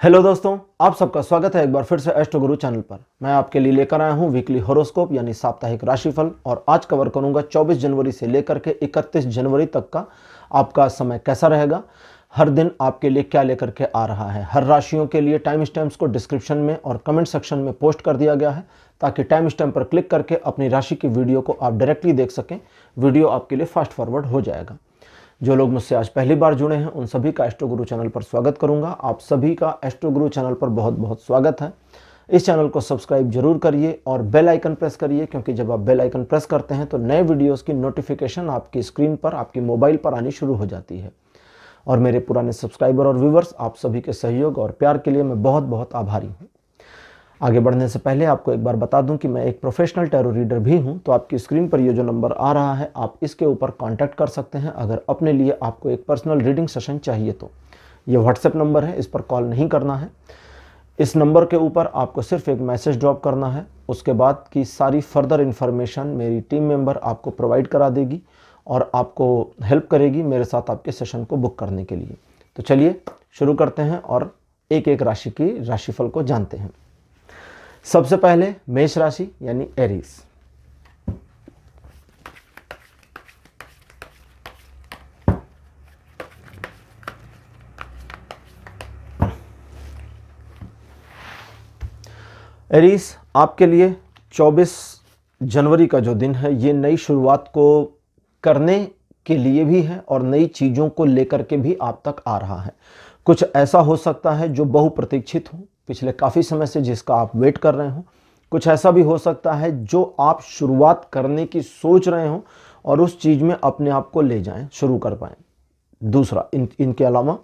Hello दोस्तों, आप सबका स्वागत है एक बार फिर से एस्ट्रो गुरु चैनल पर। मैं आपके लिए लेकर आया हूं वीकली हॉरोस्कोप यानी साप्ताहिक राशिफल। और आज कवर करूंगा 24 जनवरी से लेकर के 31 जनवरी तक का आपका समय कैसा रहेगा, हर दिन आपके लिए क्या लेकर के आ रहा है। हर राशियों के लिए टाइम स्टैम्प्स को डिस्क्रिप्शन में और कमेंट सेक्शन में पोस्ट कर दिया गया है, ताकि टाइम स्टैम्प पर क्लिक करके अपनी राशि की वीडियो को आप डायरेक्टली देख सकें। वीडियो आपके लिए फास्ट फॉरवर्ड हो जाएगा। जो लोग मुझसे आज पहली बार जुड़े हैं उन सभी का एस्ट्रो गुरु चैनल पर स्वागत करूंगा। आप सभी का एस्ट्रो गुरु चैनल पर बहुत बहुत स्वागत है। इस चैनल को सब्सक्राइब जरूर करिए और बेल आइकन प्रेस करिए, क्योंकि जब आप बेल आइकन प्रेस करते हैं तो नए वीडियोस की नोटिफिकेशन आपकी स्क्रीन पर, आपकी मोबाइल पर आनी शुरू हो जाती है। और मेरे पुराने सब्सक्राइबर और व्यूवर्स, आप सभी के सहयोग और प्यार के लिए मैं बहुत बहुत आभारी हूँ। आगे बढ़ने से पहले आपको एक बार बता दूं कि मैं एक प्रोफेशनल टैरो रीडर भी हूं। तो आपकी स्क्रीन पर ये जो नंबर आ रहा है, आप इसके ऊपर कांटेक्ट कर सकते हैं अगर अपने लिए आपको एक पर्सनल रीडिंग सेशन चाहिए तो। ये व्हाट्सएप नंबर है, इस पर कॉल नहीं करना है। इस नंबर के ऊपर आपको सिर्फ एक मैसेज ड्रॉप करना है। उसके बाद की सारी फर्दर इन्फॉर्मेशन मेरी टीम मेंबर आपको प्रोवाइड करा देगी और आपको हेल्प करेगी मेरे साथ आपके सेशन को बुक करने के लिए। तो चलिए शुरू करते हैं और एक एक राशि की राशिफल को जानते हैं। सबसे पहले मेष राशि यानी एरीज। एरीज, आपके लिए 24 जनवरी का जो दिन है, ये नई शुरुआत को करने के लिए भी है और नई चीज़ों को लेकर के भी आप तक आ रहा है। कुछ ऐसा हो सकता है जो बहुप्रतीक्षित हो, पिछले काफ़ी समय से जिसका आप वेट कर रहे हो। कुछ ऐसा भी हो सकता है जो आप शुरुआत करने की सोच रहे हो और उस चीज़ में अपने आप को ले जाएं, शुरू कर पाएं। दूसरा, इनके अलावा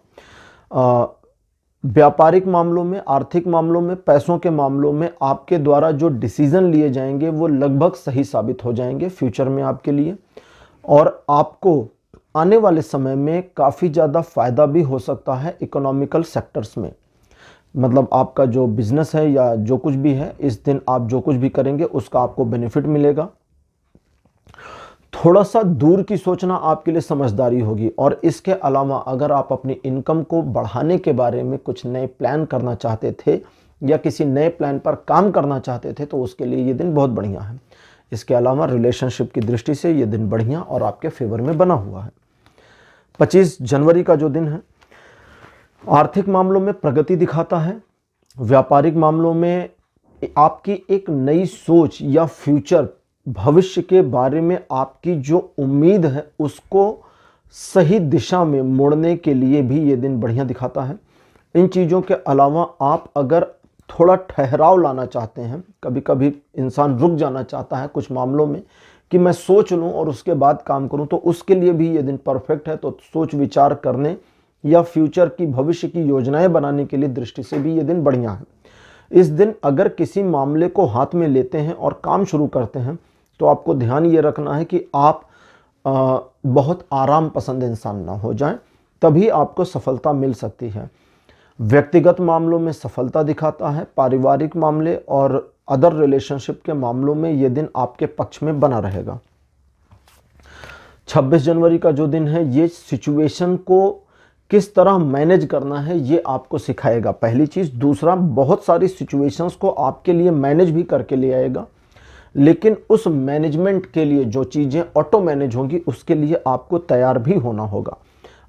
व्यापारिक मामलों में, आर्थिक मामलों में, पैसों के मामलों में आपके द्वारा जो डिसीजन लिए जाएंगे वो लगभग सही साबित हो जाएंगे फ्यूचर में आपके लिए। और आपको आने वाले समय में काफ़ी ज़्यादा फायदा भी हो सकता है इकोनॉमिकल सेक्टर्स में। मतलब आपका जो बिजनेस है या जो कुछ भी है, इस दिन आप जो कुछ भी करेंगे उसका आपको बेनिफिट मिलेगा। थोड़ा सा दूर की सोचना आपके लिए समझदारी होगी। और इसके अलावा अगर आप अपनी इनकम को बढ़ाने के बारे में कुछ नए प्लान करना चाहते थे या किसी नए प्लान पर काम करना चाहते थे तो उसके लिए ये दिन बहुत बढ़िया है। इसके अलावा रिलेशनशिप की दृष्टि से ये दिन बढ़िया और आपके फेवर में बना हुआ है। 25 जनवरी का जो दिन है, आर्थिक मामलों में प्रगति दिखाता है। व्यापारिक मामलों में आपकी एक नई सोच या फ्यूचर, भविष्य के बारे में आपकी जो उम्मीद है उसको सही दिशा में मोड़ने के लिए भी ये दिन बढ़िया दिखाता है। इन चीज़ों के अलावा आप अगर थोड़ा ठहराव लाना चाहते हैं, कभी कभी इंसान रुक जाना चाहता है कुछ मामलों में कि मैं सोच लूँ और उसके बाद काम करूँ, तो उसके लिए भी ये दिन परफेक्ट है। तो सोच विचार करने या फ्यूचर की, भविष्य की योजनाएं बनाने के लिए दृष्टि से भी ये दिन बढ़िया है। इस दिन अगर किसी मामले को हाथ में लेते हैं और काम शुरू करते हैं तो आपको ध्यान ये रखना है कि आप बहुत आराम पसंद इंसान ना हो जाएं, तभी आपको सफलता मिल सकती है। व्यक्तिगत मामलों में सफलता दिखाता है। पारिवारिक मामले और अदर रिलेशनशिप के मामलों में ये दिन आपके पक्ष में बना रहेगा। 26 जनवरी का जो दिन है, ये सिचुएशन को किस तरह मैनेज करना है ये आपको सिखाएगा, पहली चीज़। दूसरा, बहुत सारी सिचुएशंस को आपके लिए मैनेज भी करके ले आएगा, लेकिन उस मैनेजमेंट के लिए जो चीज़ें ऑटो मैनेज होंगी उसके लिए आपको तैयार भी होना होगा।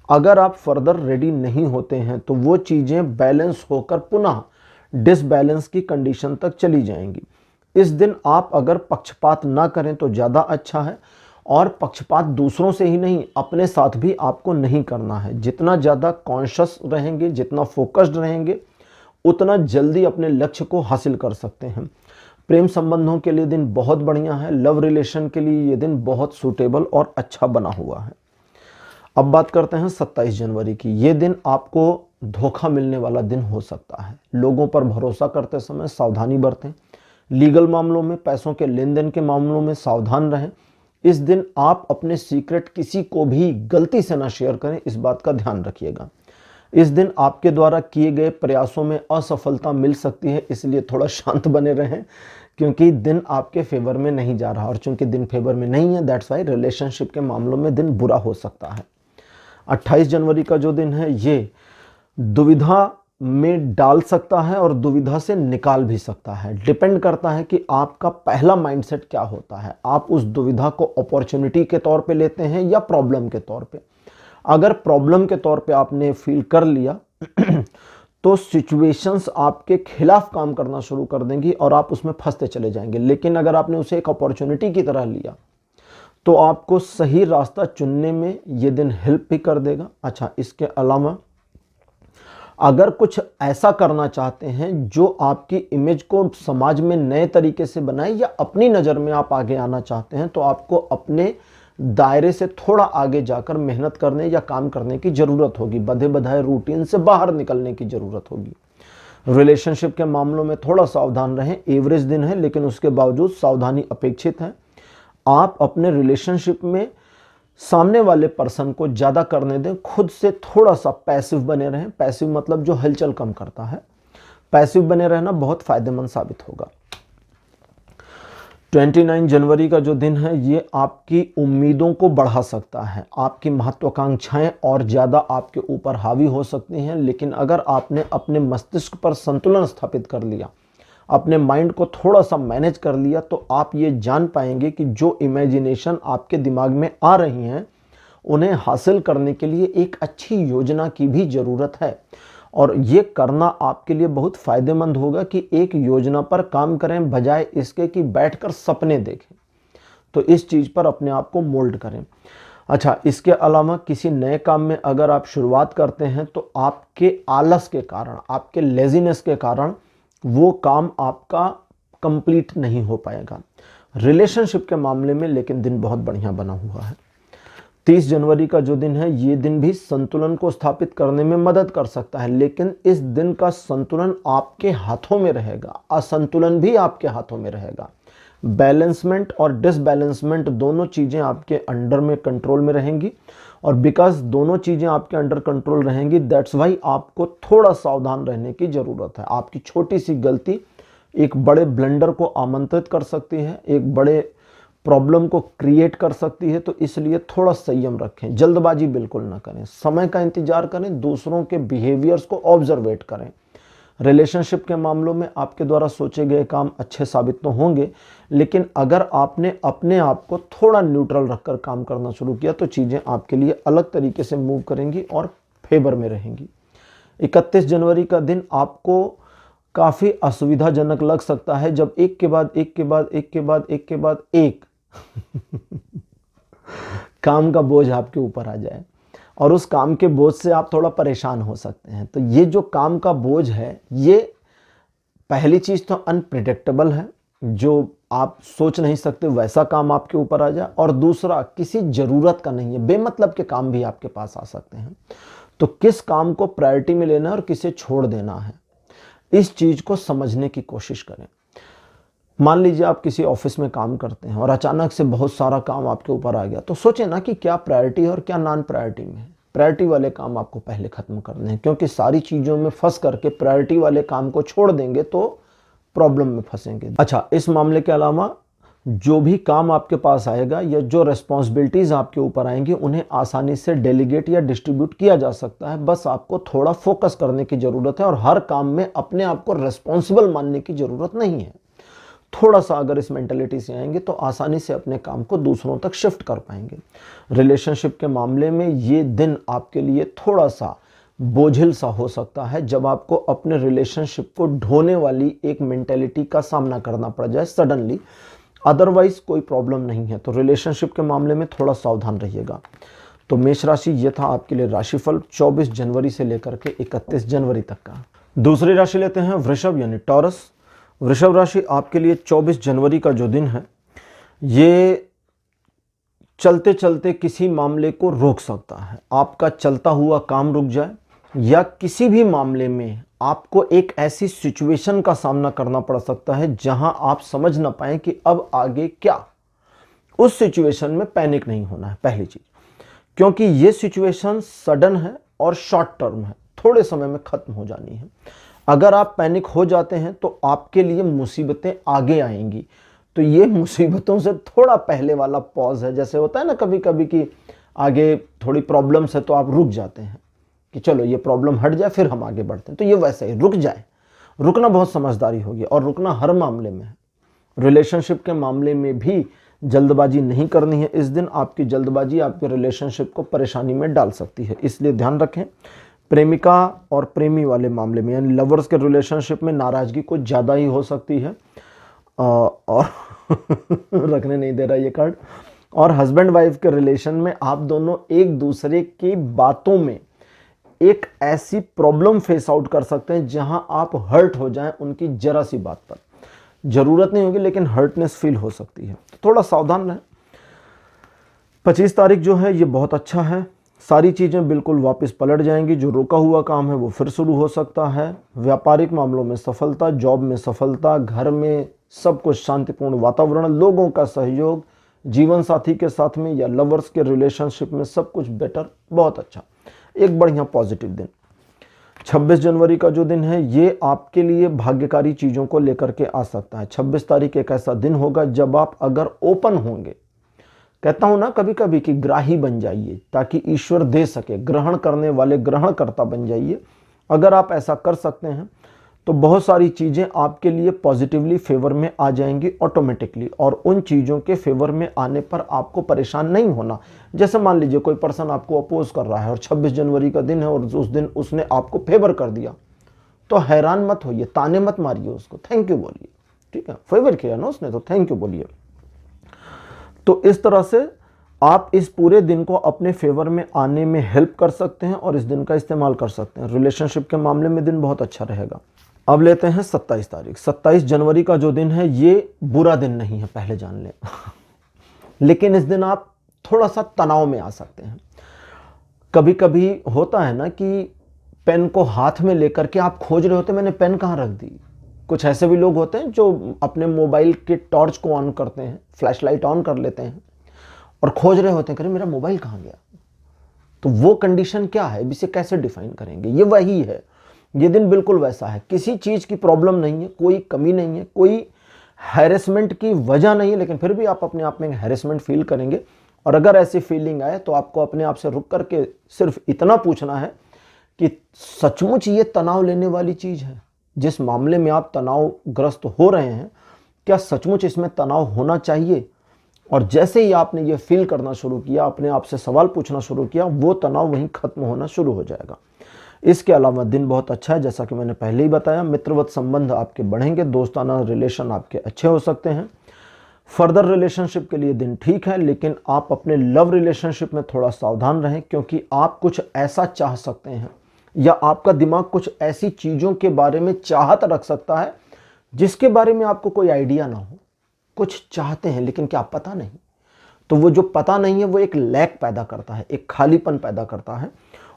अगर आप फर्दर रेडी नहीं होते हैं तो वो चीज़ें बैलेंस होकर पुनः डिसबैलेंस की कंडीशन तक चली जाएंगी। इस दिन आप अगर पक्षपात ना करें तो ज़्यादा अच्छा है। और पक्षपात दूसरों से ही नहीं, अपने साथ भी आपको नहीं करना है। जितना ज़्यादा कॉन्शियस रहेंगे, जितना फोकस्ड रहेंगे, उतना जल्दी अपने लक्ष्य को हासिल कर सकते हैं। प्रेम संबंधों के लिए दिन बहुत बढ़िया है। लव रिलेशन के लिए ये दिन बहुत सूटेबल और अच्छा बना हुआ है। अब बात करते हैं 27 जनवरी की। ये दिन आपको धोखा मिलने वाला दिन हो सकता है। लोगों पर भरोसा करते समय सावधानी बरतें। लीगल मामलों में, पैसों के लेन देन के मामलों में सावधान रहें। इस दिन आप अपने सीक्रेट किसी को भी गलती से ना शेयर करें, इस बात का ध्यान रखिएगा। इस दिन आपके द्वारा किए गए प्रयासों में असफलता मिल सकती है, इसलिए थोड़ा शांत बने रहें, क्योंकि दिन आपके फेवर में नहीं जा रहा। और चूंकि दिन फेवर में नहीं है, दैट्स वाई रिलेशनशिप के मामलों में दिन बुरा हो सकता है। 28 जनवरी का जो दिन है, ये दुविधा में डाल सकता है और दुविधा से निकाल भी सकता है। डिपेंड करता है कि आपका पहला माइंडसेट क्या होता है। आप उस दुविधा को अपॉर्चुनिटी के तौर पे लेते हैं या प्रॉब्लम के तौर पे। अगर प्रॉब्लम के तौर पे आपने फील कर लिया तो सिचुएशंस आपके खिलाफ काम करना शुरू कर देंगी और आप उसमें फंसते चले जाएंगे। लेकिन अगर आपने उसे एक अपॉर्चुनिटी की तरह लिया तो आपको सही रास्ता चुनने में ये दिन हेल्प भी कर देगा। अच्छा, इसके अलावा अगर कुछ ऐसा करना चाहते हैं जो आपकी इमेज को समाज में नए तरीके से बनाए या अपनी नज़र में आप आगे आना चाहते हैं, तो आपको अपने दायरे से थोड़ा आगे जाकर मेहनत करने या काम करने की ज़रूरत होगी। बंधे बंधाए रूटीन से बाहर निकलने की ज़रूरत होगी। रिलेशनशिप के मामलों में थोड़ा सावधान रहें। एवरेज दिन है लेकिन उसके बावजूद सावधानी अपेक्षित है। आप अपने रिलेशनशिप में सामने वाले पर्सन को ज़्यादा करने दें, खुद से थोड़ा सा पैसिव बने रहें। पैसिव मतलब जो हलचल कम करता है। पैसिव बने रहना बहुत फ़ायदेमंद साबित होगा। 29 जनवरी का जो दिन है ये आपकी उम्मीदों को बढ़ा सकता है। आपकी महत्वाकांक्षाएं और ज़्यादा आपके ऊपर हावी हो सकती हैं, लेकिन अगर आपने अपने मस्तिष्क पर संतुलन स्थापित कर लिया, अपने माइंड को थोड़ा सा मैनेज कर लिया, तो आप ये जान पाएंगे कि जो इमेजिनेशन आपके दिमाग में आ रही हैं उन्हें हासिल करने के लिए एक अच्छी योजना की भी ज़रूरत है। और ये करना आपके लिए बहुत फ़ायदेमंद होगा कि एक योजना पर काम करें बजाय इसके कि बैठकर सपने देखें। तो इस चीज़ पर अपने आप को मोल्ड करें। अच्छा, इसके अलावा किसी नए काम में अगर आप शुरुआत करते हैं तो आपके आलस के कारण, आपके लेजीनेस के कारण वो काम आपका कंप्लीट नहीं हो पाएगा। रिलेशनशिप के मामले में लेकिन दिन बहुत बढ़िया बना हुआ है। 30 जनवरी का जो दिन है ये दिन भी संतुलन को स्थापित करने में मदद कर सकता है, लेकिन इस दिन का संतुलन आपके हाथों में रहेगा, असंतुलन भी आपके हाथों में रहेगा। बैलेंसमेंट और डिसबैलेंसमेंट दोनों चीज़ें आपके अंडर में कंट्रोल में रहेंगी, और बिकॉज दोनों चीज़ें आपके अंडर कंट्रोल रहेंगी, दैट्स वाई आपको थोड़ा सावधान रहने की ज़रूरत है। आपकी छोटी सी गलती एक बड़े ब्लंडर को आमंत्रित कर सकती है, एक बड़े प्रॉब्लम को क्रिएट कर सकती है। तो इसलिए थोड़ा संयम रखें, जल्दबाजी बिल्कुल ना करें, समय का इंतजार करें, दूसरों के बिहेवियर्स को ऑब्जर्वेट करें। रिलेशनशिप के मामलों में आपके द्वारा सोचे गए काम अच्छे साबित तो होंगे, लेकिन अगर आपने अपने आप को थोड़ा न्यूट्रल रखकर काम करना शुरू किया तो चीज़ें आपके लिए अलग तरीके से मूव करेंगी और फेवर में रहेंगी। 31 जनवरी का दिन आपको काफ़ी असुविधाजनक लग सकता है जब एक के बाद एक के बाद एक के बाद एक के बाद एक काम का बोझ आपके ऊपर आ जाए, और उस काम के बोझ से आप थोड़ा परेशान हो सकते हैं। तो ये जो काम का बोझ है, ये पहली चीज़ तो अनप्रिडिक्टेबल है, जो आप सोच नहीं सकते वैसा काम आपके ऊपर आ जाए, और दूसरा किसी ज़रूरत का नहीं है, बेमतलब के काम भी आपके पास आ सकते हैं। तो किस काम को प्रायोरिटी में लेना है और किसे छोड़ देना है, इस चीज़ को समझने की कोशिश करें। मान लीजिए आप किसी ऑफिस में काम करते हैं और अचानक से बहुत सारा काम आपके ऊपर आ गया, तो सोचें ना कि क्या प्रायोरिटी है और क्या नॉन प्रायोरिटी में है। प्रायोरिटी वाले काम आपको पहले ख़त्म करने हैं, क्योंकि सारी चीज़ों में फंस करके प्रायोरिटी वाले काम को छोड़ देंगे तो प्रॉब्लम में फंसेंगे। अच्छा, इस मामले के अलावा जो भी काम आपके पास आएगा या जो रिस्पॉन्सिबिलिटीज़ आपके ऊपर आएंगी उन्हें आसानी से डेलीगेट या डिस्ट्रीब्यूट किया जा सकता है। बस आपको थोड़ा फोकस करने की ज़रूरत है और हर काम में अपने आप को रिस्पॉन्सिबल मानने की ज़रूरत नहीं है। थोड़ा सा अगर इस मेंटालिटी से आएंगे तो आसानी से अपने काम को दूसरों तक शिफ्ट कर पाएंगे। रिलेशनशिप के मामले में ये दिन आपके लिए थोड़ा सा बोझिल सा हो सकता है जब आपको अपने रिलेशनशिप को ढोने वाली एक मेंटालिटी का सामना करना पड़ जाए सडनली। अदरवाइज कोई प्रॉब्लम नहीं है। तो रिलेशनशिप के मामले में थोड़ा सावधान रहिएगा। तो मेष राशि, ये था आपके लिए राशिफल 24 जनवरी से लेकर के 31 जनवरी तक का। दूसरी राशि लेते हैं वृषभ यानी टॉरस। वृषभ राशि आपके लिए 24 जनवरी का जो दिन है ये चलते चलते किसी मामले को रोक सकता है। आपका चलता हुआ काम रुक जाए या किसी भी मामले में आपको एक ऐसी सिचुएशन का सामना करना पड़ सकता है जहां आप समझ ना पाएं कि अब आगे क्या। उस सिचुएशन में पैनिक नहीं होना है पहली चीज, क्योंकि ये सिचुएशन सडन है और शॉर्ट टर्म है, थोड़े समय में खत्म हो जानी है। अगर आप पैनिक हो जाते हैं तो आपके लिए मुसीबतें आगे आएंगी। तो ये मुसीबतों से थोड़ा पहले वाला पॉज है। जैसे होता है ना कभी कभी कि आगे थोड़ी प्रॉब्लम्स है तो आप रुक जाते हैं कि चलो ये प्रॉब्लम हट जाए फिर हम आगे बढ़ते हैं, तो ये वैसे ही रुक जाए। रुकना बहुत समझदारी होगी, और रुकना हर मामले में है। रिलेशनशिप के मामले में भी जल्दबाजी नहीं करनी है इस दिन। आपकी जल्दबाजी आपके रिलेशनशिप को परेशानी में डाल सकती है, इसलिए ध्यान रखें। प्रेमिका और प्रेमी वाले मामले में यानी लवर्स के रिलेशनशिप में नाराजगी कुछ ज़्यादा ही हो सकती है, और रखने नहीं दे रहा ये कार्ड। और हस्बैंड वाइफ के रिलेशन में आप दोनों एक दूसरे की बातों में एक ऐसी प्रॉब्लम फेस आउट कर सकते हैं जहां आप हर्ट हो जाएं उनकी जरा सी बात पर। जरूरत नहीं होगी लेकिन हर्टनेस फील हो सकती है, तो थोड़ा सावधान रहें। 25 तारीख जो है ये बहुत अच्छा है। सारी चीज़ें बिल्कुल वापस पलट जाएंगी, जो रुका हुआ काम है वो फिर शुरू हो सकता है। व्यापारिक मामलों में सफलता, जॉब में सफलता, घर में सब कुछ शांतिपूर्ण वातावरण, लोगों का सहयोग, जीवन साथी के साथ में या लवर्स के रिलेशनशिप में सब कुछ बेटर, बहुत अच्छा, एक बढ़िया पॉजिटिव दिन। 26 जनवरी का जो दिन है ये आपके लिए भाग्यकारी चीज़ों को लेकर के आ सकता है। 26 तारीख एक ऐसा दिन होगा जब आप अगर ओपन होंगे, कहता हूं ना कभी कभी कि ग्राही बन जाइए ताकि ईश्वर दे सके, ग्रहण करने वाले ग्रहणकर्ता बन जाइए। अगर आप ऐसा कर सकते हैं तो बहुत सारी चीज़ें आपके लिए पॉजिटिवली फेवर में आ जाएंगी ऑटोमेटिकली, और उन चीज़ों के फेवर में आने पर आपको परेशान नहीं होना। जैसे मान लीजिए कोई पर्सन आपको अपोज कर रहा है और 26 जनवरी का दिन है और उस दिन उसने आपको फेवर कर दिया, तो हैरान मत होइए, ताने मत मारिए उसको, थैंक यू बोलिए। ठीक है, फेवर किया ना उसने तो थैंक यू बोलिए। तो इस तरह से आप इस पूरे दिन को अपने फेवर में आने में हेल्प कर सकते हैं और इस दिन का इस्तेमाल कर सकते हैं। रिलेशनशिप के मामले में दिन बहुत अच्छा रहेगा। अब लेते हैं 27 तारीख। 27 जनवरी का जो दिन है ये बुरा दिन नहीं है, पहले जान लें लेकिन इस दिन आप थोड़ा सा तनाव में आ सकते हैं। कभी कभी होता है ना कि पेन को हाथ में लेकर के आप खोज रहे होते, मैंने पेन कहाँ रख दी। कुछ ऐसे भी लोग होते हैं जो अपने मोबाइल के टॉर्च को ऑन करते हैं, फ्लैशलाइट ऑन कर लेते हैं और खोज रहे होते हैं, करें मेरा मोबाइल कहाँ गया। तो वो कंडीशन क्या है, इसे कैसे डिफाइन करेंगे। ये वही है, ये दिन बिल्कुल वैसा है। किसी चीज़ की प्रॉब्लम नहीं है, कोई कमी नहीं है, कोई हैरेसमेंट की वजह नहीं है, लेकिन फिर भी आप अपने आप में हैरेसमेंट फील करेंगे। और अगर ऐसी फीलिंग आए तो आपको अपने आप से रुक करके सिर्फ इतना पूछना है कि सचमुच ये तनाव लेने वाली चीज़ है। जिस मामले में आप तनावग्रस्त हो रहे हैं, क्या सचमुच इसमें तनाव होना चाहिए। और जैसे ही आपने ये फील करना शुरू किया, अपने आप से सवाल पूछना शुरू किया, वो तनाव वहीं खत्म होना शुरू हो जाएगा। इसके अलावा दिन बहुत अच्छा है, जैसा कि मैंने पहले ही बताया। मित्रवत संबंध आपके बढ़ेंगे, दोस्ताना रिलेशन आपके अच्छे हो सकते हैं। फर्दर रिलेशनशिप के लिए दिन ठीक है, लेकिन आप अपने लव रिलेशनशिप में थोड़ा सावधान रहें, क्योंकि आप कुछ ऐसा चाह सकते हैं या आपका दिमाग कुछ ऐसी चीज़ों के बारे में चाहत रख सकता है जिसके बारे में आपको कोई आइडिया ना हो। कुछ चाहते हैं लेकिन क्या पता नहीं, तो वो जो पता नहीं है वो एक लैक पैदा करता है, एक खालीपन पैदा करता है,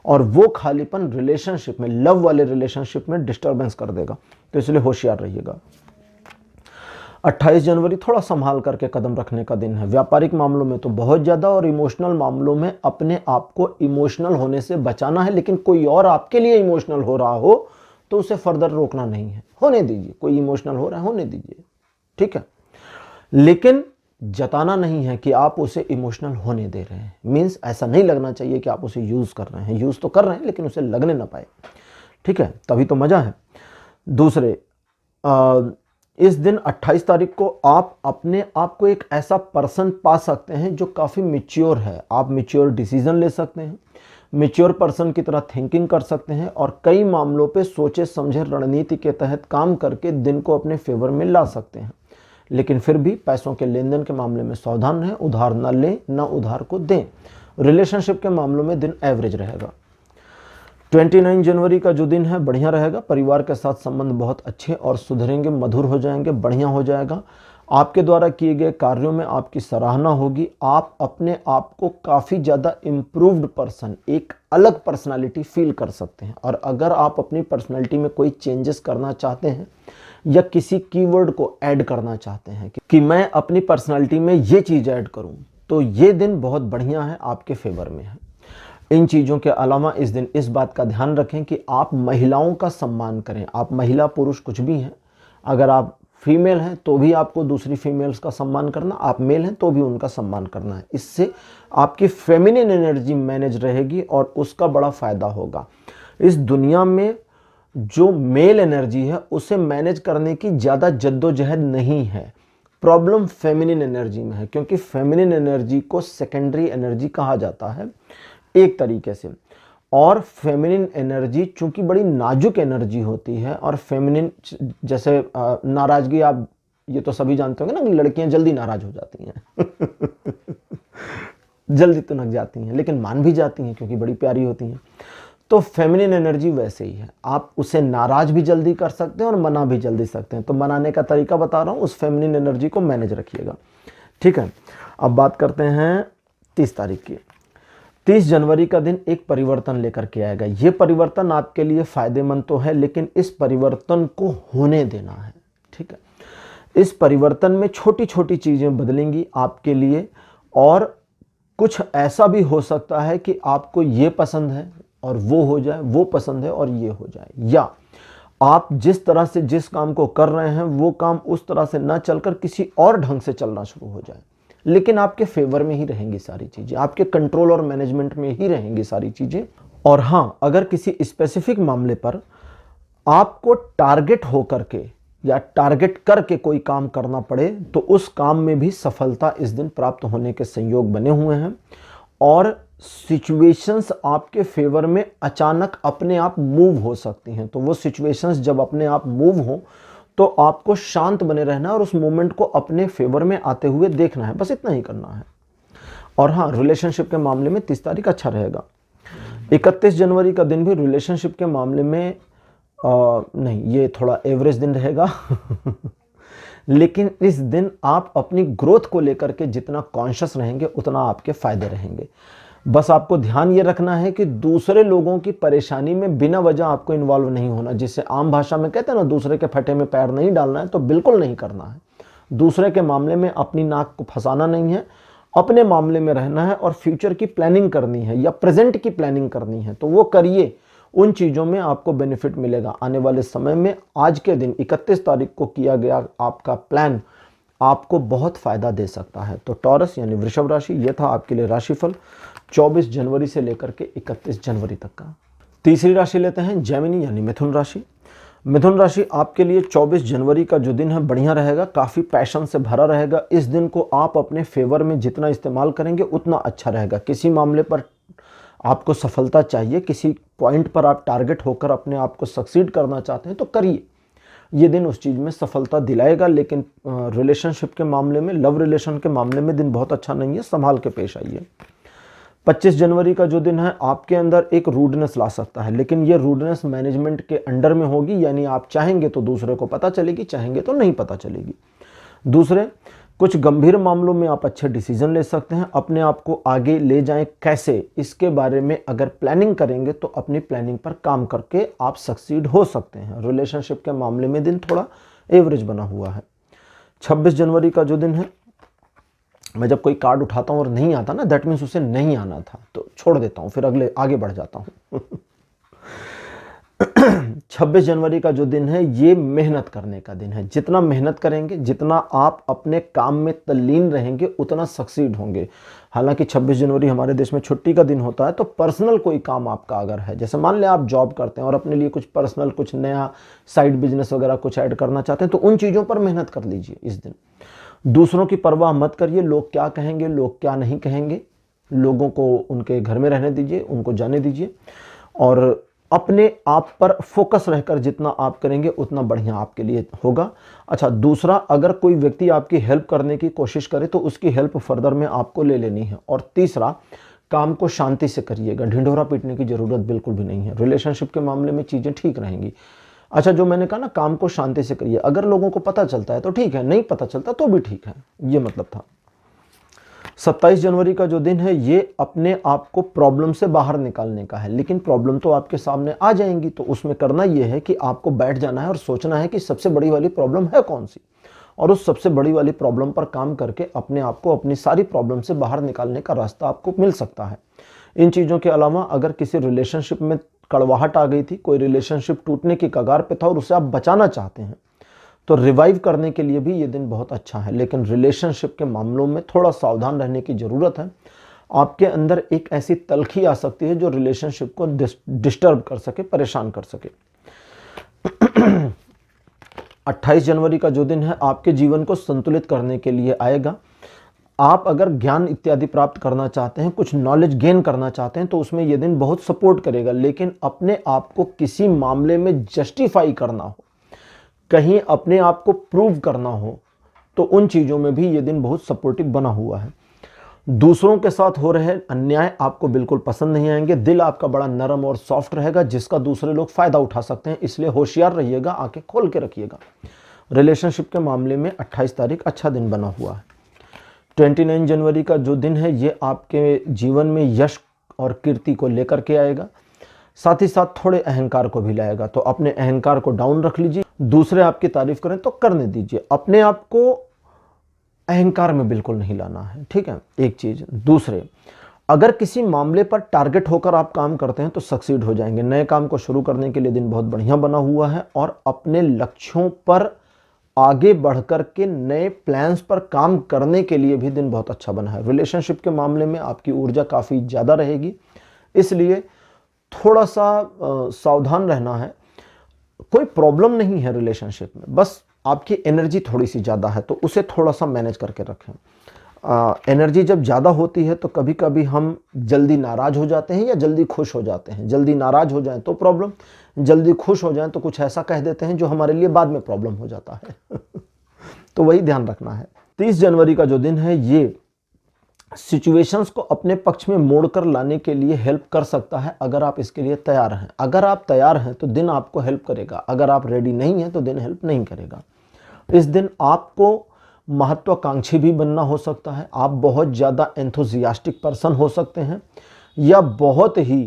और वो खालीपन रिलेशनशिप में, लव वाले रिलेशनशिप में डिस्टर्बेंस कर देगा। तो इसलिए होशियार रहिएगा। 28 जनवरी थोड़ा संभाल करके कदम रखने का दिन है। व्यापारिक मामलों में तो बहुत ज़्यादा, और इमोशनल मामलों में अपने आप को इमोशनल होने से बचाना है। लेकिन कोई और आपके लिए इमोशनल हो रहा हो तो उसे फर्दर रोकना नहीं है, होने दीजिए। कोई इमोशनल हो रहा है, होने दीजिए, ठीक है। लेकिन जताना नहीं है कि आप उसे इमोशनल होने दे रहे हैं। मीन्स ऐसा नहीं लगना चाहिए कि आप उसे यूज़ कर रहे हैं। यूज़ तो कर रहे हैं लेकिन उसे लगने ना पाए, ठीक है, तभी तो मज़ा है। दूसरे, इस दिन 28 तारीख को आप अपने आप को एक ऐसा पर्सन पा सकते हैं जो काफ़ी मैच्योर है। आप मैच्योर डिसीजन ले सकते हैं, मैच्योर पर्सन की तरह थिंकिंग कर सकते हैं, और कई मामलों पे सोचे समझे रणनीति के तहत काम करके दिन को अपने फेवर में ला सकते हैं। लेकिन फिर भी पैसों के लेन देन के मामले में सावधान रहें, उधार न लें, न उधार को दें। रिलेशनशिप के मामलों में दिन एवरेज रहेगा। 29 जनवरी का जो दिन है बढ़िया रहेगा। परिवार के साथ संबंध बहुत अच्छे और सुधरेंगे, मधुर हो जाएंगे, बढ़िया हो जाएगा। आपके द्वारा किए गए कार्यों में आपकी सराहना होगी। आप अपने आप को काफ़ी ज़्यादा इम्प्रूव्ड पर्सन, एक अलग पर्सनालिटी फील कर सकते हैं। और अगर आप अपनी पर्सनालिटी में कोई चेंजेस करना चाहते हैं या किसी कीवर्ड को ऐड करना चाहते हैं कि मैं अपनी पर्सनालिटी में ये चीज़ ऐड करूं, तो ये दिन बहुत बढ़िया है, आपके फेवर में है। इन चीज़ों के अलावा इस दिन इस बात का ध्यान रखें कि आप महिलाओं का सम्मान करें। आप महिला पुरुष कुछ भी हैं, अगर आप फीमेल हैं तो भी आपको दूसरी फीमेल्स का सम्मान करना, आप मेल हैं तो भी उनका सम्मान करना है। इससे आपकी फेमिनिन एनर्जी मैनेज रहेगी और उसका बड़ा फायदा होगा। इस दुनिया में जो मेल एनर्जी है उसे मैनेज करने की ज़्यादा जद्दोजहद नहीं है, प्रॉब्लम फेमिनिन एनर्जी में है, क्योंकि फेमिनिन एनर्जी को सेकेंडरी एनर्जी कहा जाता है एक तरीके से। और फेमिनिन एनर्जी चूंकि बड़ी नाजुक एनर्जी होती है, और फेमिनिन जैसे नाराज़गी, आप ये तो सभी जानते होंगे ना कि लड़कियां जल्दी नाराज़ हो जाती हैं जल्दी तो नक जाती हैं, लेकिन मान भी जाती हैं क्योंकि बड़ी प्यारी होती हैं। तो फेमिनिन एनर्जी वैसे ही है, आप उसे नाराज भी जल्दी कर सकते हैं और मना भी जल्दी सकते हैं। तो मनाने का तरीका बता रहा हूँ, उस फेमिनिन एनर्जी को मैनेज रखिएगा, ठीक है। अब बात करते हैं 30 तारीख की। 30 जनवरी का दिन एक परिवर्तन लेकर के आएगा। ये परिवर्तन आपके लिए फायदेमंद तो है, लेकिन इस परिवर्तन को होने देना है, ठीक है। इस परिवर्तन में छोटी छोटी चीज़ें बदलेंगी आपके लिए, और कुछ ऐसा भी हो सकता है कि आपको ये पसंद है और वो हो जाए, वो पसंद है और ये हो जाए, या आप जिस तरह से जिस काम को कर रहे हैं वो काम उस तरह से ना चलकर किसी और ढंग से चलना शुरू हो जाए। लेकिन आपके फेवर में ही रहेंगी सारी चीज़ें, आपके कंट्रोल और मैनेजमेंट में ही रहेंगी सारी चीज़ें। और हाँ, अगर किसी स्पेसिफिक मामले पर आपको टारगेट हो करके या टारगेट करके कोई काम करना पड़े तो उस काम में भी सफलता इस दिन प्राप्त होने के संयोग बने हुए हैं, और सिचुएशंस आपके फेवर में अचानक अपने आप मूव हो सकती हैं। तो वो सिचुएशंस जब अपने आप मूव हो तो आपको शांत बने रहना है और उस मोमेंट को अपने फेवर में आते हुए देखना है, बस इतना ही करना है। और हाँ, रिलेशनशिप के मामले में 30 तारीख अच्छा रहेगा। 31 जनवरी का दिन भी रिलेशनशिप के मामले में नहीं, ये थोड़ा एवरेज दिन रहेगा लेकिन इस दिन आप अपनी ग्रोथ को लेकर के जितना कॉन्शियस रहेंगे उतना आपके फायदे रहेंगे। बस आपको ध्यान ये रखना है कि दूसरे लोगों की परेशानी में बिना वजह आपको इन्वॉल्व नहीं होना, जिससे आम भाषा में कहते हैं ना, दूसरे के फटे में पैर नहीं डालना है, तो बिल्कुल नहीं करना है। दूसरे के मामले में अपनी नाक को फंसाना नहीं है, अपने मामले में रहना है और फ्यूचर की प्लानिंग करनी है या प्रेजेंट की प्लानिंग करनी है तो वो करिए, उन चीज़ों में आपको बेनिफिट मिलेगा आने वाले समय में। आज के दिन 31 तारीख को किया गया आपका प्लान आपको बहुत फायदा दे सकता है। तो टॉरस यानी वृषभ राशि, ये था आपके लिए राशिफल 24 जनवरी से लेकर के 31 जनवरी तक का। तीसरी राशि लेते हैं जेमिनी यानी मिथुन राशि। मिथुन राशि आपके लिए 24 जनवरी का जो दिन है बढ़िया रहेगा, काफ़ी पैशन से भरा रहेगा। इस दिन को आप अपने फेवर में जितना इस्तेमाल करेंगे उतना अच्छा रहेगा। किसी मामले पर आपको सफलता चाहिए, किसी पॉइंट पर आप टारगेट होकर अपने आप को सक्सीड करना चाहते हैं तो करिए, ये दिन उस चीज़ में सफलता दिलाएगा। लेकिन रिलेशनशिप के मामले में, लव रिलेशन के मामले में दिन बहुत अच्छा नहीं है, संभाल के पेश आइए। 25 जनवरी का जो दिन है आपके अंदर एक रूडनेस ला सकता है, लेकिन ये रूडनेस मैनेजमेंट के अंडर में होगी, यानी आप चाहेंगे तो दूसरे को पता चलेगी, चाहेंगे तो नहीं पता चलेगी। दूसरे, कुछ गंभीर मामलों में आप अच्छे डिसीजन ले सकते हैं। अपने आप को आगे ले जाएं कैसे, इसके बारे में अगर प्लानिंग करेंगे तो अपनी प्लानिंग पर काम करके आप सक्सीड हो सकते हैं। रिलेशनशिप के मामले में दिन थोड़ा एवरेज बना हुआ है। 26 जनवरी का जो दिन है, मैं जब कोई कार्ड उठाता हूँ और नहीं आता ना, दैट मीन्स उसे नहीं आना था, तो छोड़ देता हूँ, फिर आगे बढ़ जाता हूँ 26 जनवरी का जो दिन है ये मेहनत करने का दिन है। जितना मेहनत करेंगे, जितना आप अपने काम में तल्लीन रहेंगे उतना सक्सीड होंगे। हालांकि 26 जनवरी हमारे देश में छुट्टी का दिन होता है, तो पर्सनल कोई काम आपका अगर है, जैसे मान लें आप जॉब करते हैं और अपने लिए कुछ पर्सनल, कुछ नया साइड बिजनेस वगैरह कुछ ऐड करना चाहते हैं, तो उन चीज़ों पर मेहनत कर लीजिए इस दिन। दूसरों की परवाह मत करिए, लोग क्या कहेंगे, लोग क्या नहीं कहेंगे, लोगों को उनके घर में रहने दीजिए, उनको जाने दीजिए, और अपने आप पर फोकस रहकर जितना आप करेंगे उतना बढ़िया आपके लिए होगा। अच्छा, दूसरा, अगर कोई व्यक्ति आपकी हेल्प करने की कोशिश करे तो उसकी हेल्प फर्दर में आपको ले लेनी है। और तीसरा, काम को शांति से करिएगा, ढिंढोरा पीटने की जरूरत बिल्कुल भी नहीं है। रिलेशनशिप के मामले में चीज़ें ठीक रहेंगी। अच्छा, जो मैंने कहा ना, काम को शांति से करिए, अगर लोगों को पता चलता है तो ठीक है, नहीं पता चलता तो भी ठीक है, ये मतलब था। 27 जनवरी का जो दिन है ये अपने आप को प्रॉब्लम से बाहर निकालने का है, लेकिन प्रॉब्लम तो आपके सामने आ जाएंगी, तो उसमें करना ये है कि आपको बैठ जाना है और सोचना है कि सबसे बड़ी वाली प्रॉब्लम है कौन सी, और उस सबसे बड़ी वाली प्रॉब्लम पर काम करके अपने आप को अपनी सारी प्रॉब्लम से बाहर निकालने का रास्ता आपको मिल सकता है। इन चीज़ों के अलावा अगर किसी रिलेशनशिप में कड़वाहट आ गई थी, कोई रिलेशनशिप टूटने की कगार पे था और उसे आप बचाना चाहते हैं, तो रिवाइव करने के लिए भी ये दिन बहुत अच्छा है। लेकिन रिलेशनशिप के मामलों में थोड़ा सावधान रहने की ज़रूरत है। आपके अंदर एक ऐसी तलखी आ सकती है जो रिलेशनशिप को डिस्टर्ब कर सके, परेशान कर सके। 28 जनवरी का जो दिन है आपके जीवन को संतुलित करने के लिए आएगा। आप अगर ज्ञान इत्यादि प्राप्त करना चाहते हैं, कुछ नॉलेज गेन करना चाहते हैं, तो उसमें यह दिन बहुत सपोर्ट करेगा। लेकिन अपने आप को किसी मामले में जस्टिफाई करना हो, कहीं अपने आप को प्रूव करना हो, तो उन चीज़ों में भी ये दिन बहुत सपोर्टिव बना हुआ है। दूसरों के साथ हो रहे अन्याय आपको बिल्कुल पसंद नहीं आएंगे। दिल आपका बड़ा नरम और सॉफ्ट रहेगा जिसका दूसरे लोग फायदा उठा सकते हैं, इसलिए होशियार रहिएगा, आंखें खोल के रखिएगा। रिलेशनशिप के मामले में 28 तारीख अच्छा दिन बना हुआ है। 29 जनवरी का जो दिन है ये आपके जीवन में यश और कीर्ति को लेकर के आएगा, साथ ही साथ थोड़े अहंकार को भी लाएगा। तो अपने अहंकार को डाउन रख लीजिए। दूसरे आपकी तारीफ करें तो करने दीजिए, अपने आप को अहंकार में बिल्कुल नहीं लाना है, ठीक है, एक चीज। दूसरे, अगर किसी मामले पर टारगेट होकर आप काम करते हैं तो सक्सीड हो जाएंगे। नए काम को शुरू करने के लिए दिन बहुत बढ़िया बना हुआ है और अपने लक्ष्यों पर आगे बढ़कर के नए प्लान्स पर काम करने के लिए भी दिन बहुत अच्छा बना है। रिलेशनशिप के मामले में आपकी ऊर्जा काफ़ी ज़्यादा रहेगी, इसलिए थोड़ा सा सावधान रहना है। कोई प्रॉब्लम नहीं है रिलेशनशिप में, बस आपकी एनर्जी थोड़ी सी ज़्यादा है, तो उसे थोड़ा सा मैनेज करके रखें। एनर्जी जब ज़्यादा होती है तो कभी कभी हम जल्दी नाराज़ हो जाते हैं या जल्दी खुश हो जाते हैं। जल्दी नाराज़ हो जाएं तो प्रॉब्लम, जल्दी खुश हो जाएं तो कुछ ऐसा कह देते हैं जो हमारे लिए बाद में प्रॉब्लम हो जाता है। तो वही ध्यान रखना है। 30 जनवरी का जो दिन है ये सिचुएशंस को अपने पक्ष में मोड़कर लाने के लिए हेल्प कर सकता है, अगर आप इसके लिए तैयार हैं। अगर आप तैयार हैं तो दिन आपको हेल्प करेगा, अगर आप रेडी नहीं हैं तो दिन हेल्प नहीं करेगा। इस दिन आपको महत्वाकांक्षी भी बनना हो सकता है, आप बहुत ज़्यादा एंथुजियास्टिक पर्सन हो सकते हैं, या बहुत ही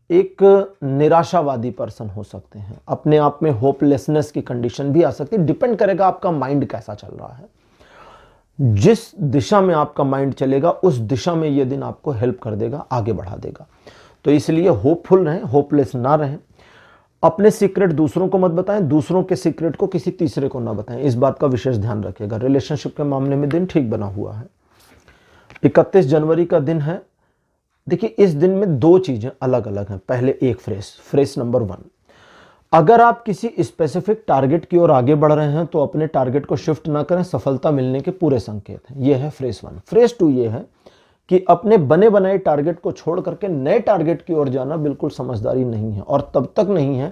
एक निराशावादी पर्सन हो सकते हैं। अपने आप में होपलेसनेस की कंडीशन भी आ सकती है। डिपेंड करेगा आपका माइंड कैसा चल रहा है। जिस दिशा में आपका माइंड चलेगा उस दिशा में यह दिन आपको हेल्प कर देगा, आगे बढ़ा देगा। तो इसलिए होपफुल रहें, होपलेस ना रहें। अपने सीक्रेट दूसरों को मत बताएं, दूसरों के सीक्रेट को किसी तीसरे को ना बताएं, इस बात का विशेष ध्यान रखिएगा। रिलेशनशिप के मामले में दिन ठीक बना हुआ है। 31 जनवरी का दिन है। देखिए, इस दिन में दो चीजें अलग अलग हैं। पहले एक फ्रेज नंबर 1, अगर आप किसी स्पेसिफिक टारगेट की ओर आगे बढ़ रहे हैं तो अपने टारगेट को शिफ्ट ना करें, सफलता मिलने के पूरे संकेत हैं। यह है फ्रेज 1। फ्रेज 2 ये है कि अपने बने बनाए टारगेट को छोड़ करके नए टारगेट की ओर जाना बिल्कुल समझदारी नहीं है, और तब तक नहीं है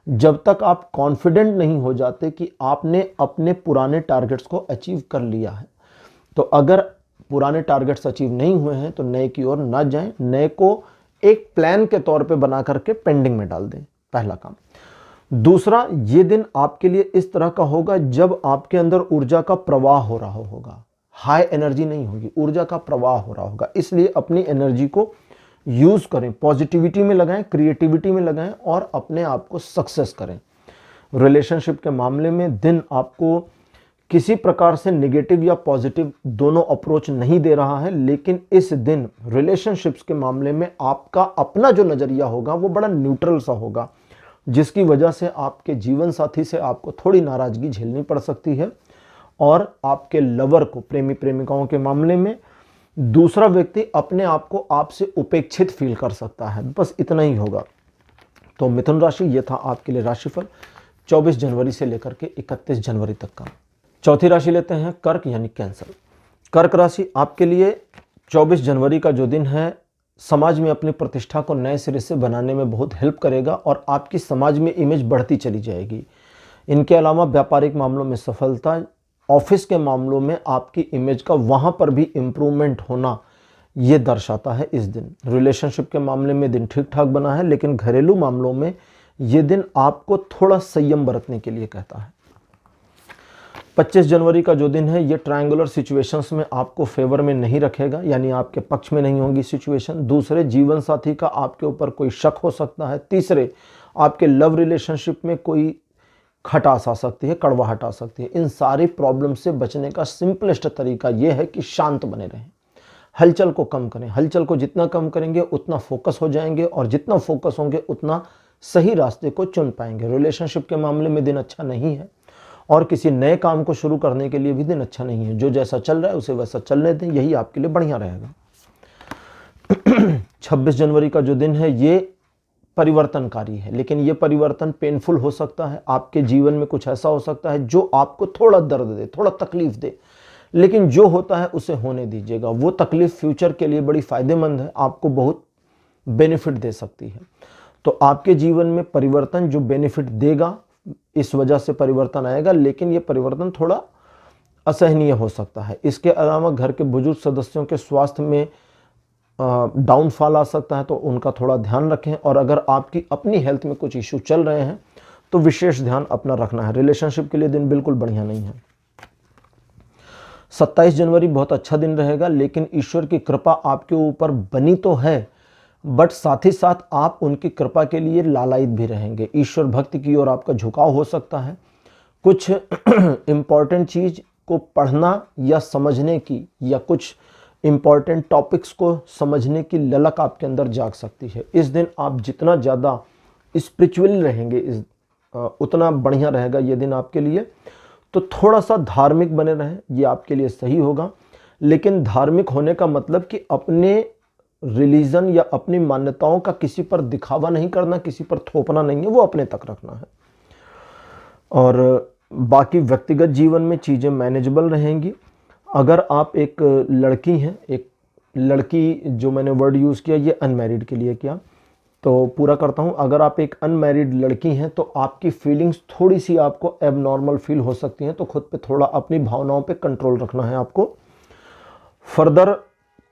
जब तक आप कॉन्फिडेंट नहीं हो जाते कि आपने अपने पुराने टारगेट्स को अचीव कर लिया है। तो अगर पुराने टारगेट्स अचीव नहीं हुए हैं तो नए की ओर ना जाएं, नए को एक प्लान के तौर पे बना करके पेंडिंग में डाल दें, पहला काम। दूसरा, ये दिन आपके लिए इस तरह का होगा जब आपके अंदर ऊर्जा का प्रवाह हो रहा होगा। हाई एनर्जी नहीं होगी, ऊर्जा का प्रवाह हो रहा होगा। इसलिए अपनी एनर्जी को यूज करें, पॉजिटिविटी में लगाएं, क्रिएटिविटी में लगाएं और अपने आप को सक्सेस करें। रिलेशनशिप के मामले में दिन आपको किसी प्रकार से नेगेटिव या पॉजिटिव दोनों अप्रोच नहीं दे रहा है, लेकिन इस दिन रिलेशनशिप्स के मामले में आपका अपना जो नजरिया होगा वो बड़ा न्यूट्रल सा होगा, जिसकी वजह से आपके जीवन साथी से आपको थोड़ी नाराजगी झेलनी पड़ सकती है, और आपके लवर को, प्रेमी प्रेमिकाओं के मामले में दूसरा व्यक्ति अपने आप को आपसे उपेक्षित फील कर सकता है। बस इतना ही होगा। तो मिथुन राशि, ये था आपके लिए राशिफल 24 जनवरी से लेकर के 31 जनवरी तक का। चौथी राशि लेते हैं कर्क यानी कैंसर। कर्क राशि आपके लिए 24 जनवरी का जो दिन है समाज में अपनी प्रतिष्ठा को नए सिरे से बनाने में बहुत हेल्प करेगा और आपकी समाज में इमेज बढ़ती चली जाएगी। इनके अलावा व्यापारिक मामलों में सफलता, ऑफिस के मामलों में आपकी इमेज का वहां पर भी इम्प्रूवमेंट होना ये दर्शाता है इस दिन। रिलेशनशिप के मामले में दिन ठीक ठाक बना है, लेकिन घरेलू मामलों में ये दिन आपको थोड़ा संयम बरतने के लिए कहता है। 25 जनवरी का जो दिन है ये ट्रायंगुलर सिचुएशंस में आपको फेवर में नहीं रखेगा, यानी आपके पक्ष में नहीं होगी सिचुएशन। दूसरे, जीवन साथी का आपके ऊपर कोई शक हो सकता है। तीसरे, आपके लव रिलेशनशिप में कोई खटास आ सकती है, कड़वाहट आ सकती है। इन सारी प्रॉब्लम से बचने का सिंपलेस्ट तरीका यह है कि शांत बने रहें, हलचल को कम करें। हलचल को जितना कम करेंगे उतना फोकस हो जाएंगे, और जितना फोकस होंगे उतना सही रास्ते को चुन पाएंगे। रिलेशनशिप के मामले में दिन अच्छा नहीं है, और किसी नए काम को शुरू करने के लिए भी दिन अच्छा नहीं है। जो जैसा चल रहा है उसे वैसा चलने दें, यही आपके लिए बढ़िया रहेगा। 26 जनवरी का जो दिन है ये परिवर्तनकारी है, लेकिन ये परिवर्तन पेनफुल हो सकता है। आपके जीवन में कुछ ऐसा हो सकता है जो आपको थोड़ा दर्द दे, थोड़ा तकलीफ दे, लेकिन जो होता है उसे होने दीजिएगा। वो तकलीफ फ्यूचर के लिए बड़ी फायदेमंद है, आपको बहुत बेनिफिट दे सकती है। तो आपके जीवन में परिवर्तन जो बेनिफिट देगा, इस वजह से परिवर्तन आएगा, लेकिन ये परिवर्तन थोड़ा असहनीय हो सकता है। इसके अलावा घर के बुजुर्ग सदस्यों के स्वास्थ्य में डाउनफॉल आ सकता है, तो उनका थोड़ा ध्यान रखें। और अगर आपकी अपनी हेल्थ में कुछ इश्यू चल रहे हैं तो विशेष ध्यान अपना रखना है। रिलेशनशिप के लिए दिन बिल्कुल बढ़िया नहीं है। 27 जनवरी बहुत अच्छा दिन रहेगा, लेकिन ईश्वर की कृपा आपके ऊपर बनी तो है, बट साथ ही साथ आप उनकी कृपा के लिए लालायित भी रहेंगे। ईश्वर भक्ति की ओर आपका झुकाव हो सकता है। कुछ इम्पॉर्टेंट चीज़ को पढ़ना या समझने की, या कुछ इम्पॉर्टेंट टॉपिक्स को समझने की ललक आपके अंदर जाग सकती है। इस दिन आप जितना ज़्यादा स्पिरिचुअल रहेंगे, उतना बढ़िया रहेगा ये दिन आपके लिए। तो थोड़ा सा धार्मिक बने रहें, ये आपके लिए सही होगा। लेकिन धार्मिक होने का मतलब कि अपने रिलीजन या अपनी मान्यताओं का किसी पर दिखावा नहीं करना, किसी पर थोपना नहीं है, वो अपने तक रखना है। और बाकी व्यक्तिगत जीवन में चीज़ें मैनेजेबल रहेंगी। अगर आप एक लड़की हैं, एक लड़की, जो मैंने वर्ड यूज़ किया ये अनमैरिड के लिए किया, तो पूरा करता हूँ। अगर आप एक अनमैरिड लड़की हैं तो आपकी फीलिंग्स थोड़ी सी आपको एबनॉर्मल फील हो सकती हैं, तो खुद पे थोड़ा अपनी भावनाओं पे कंट्रोल रखना है आपको। फर्दर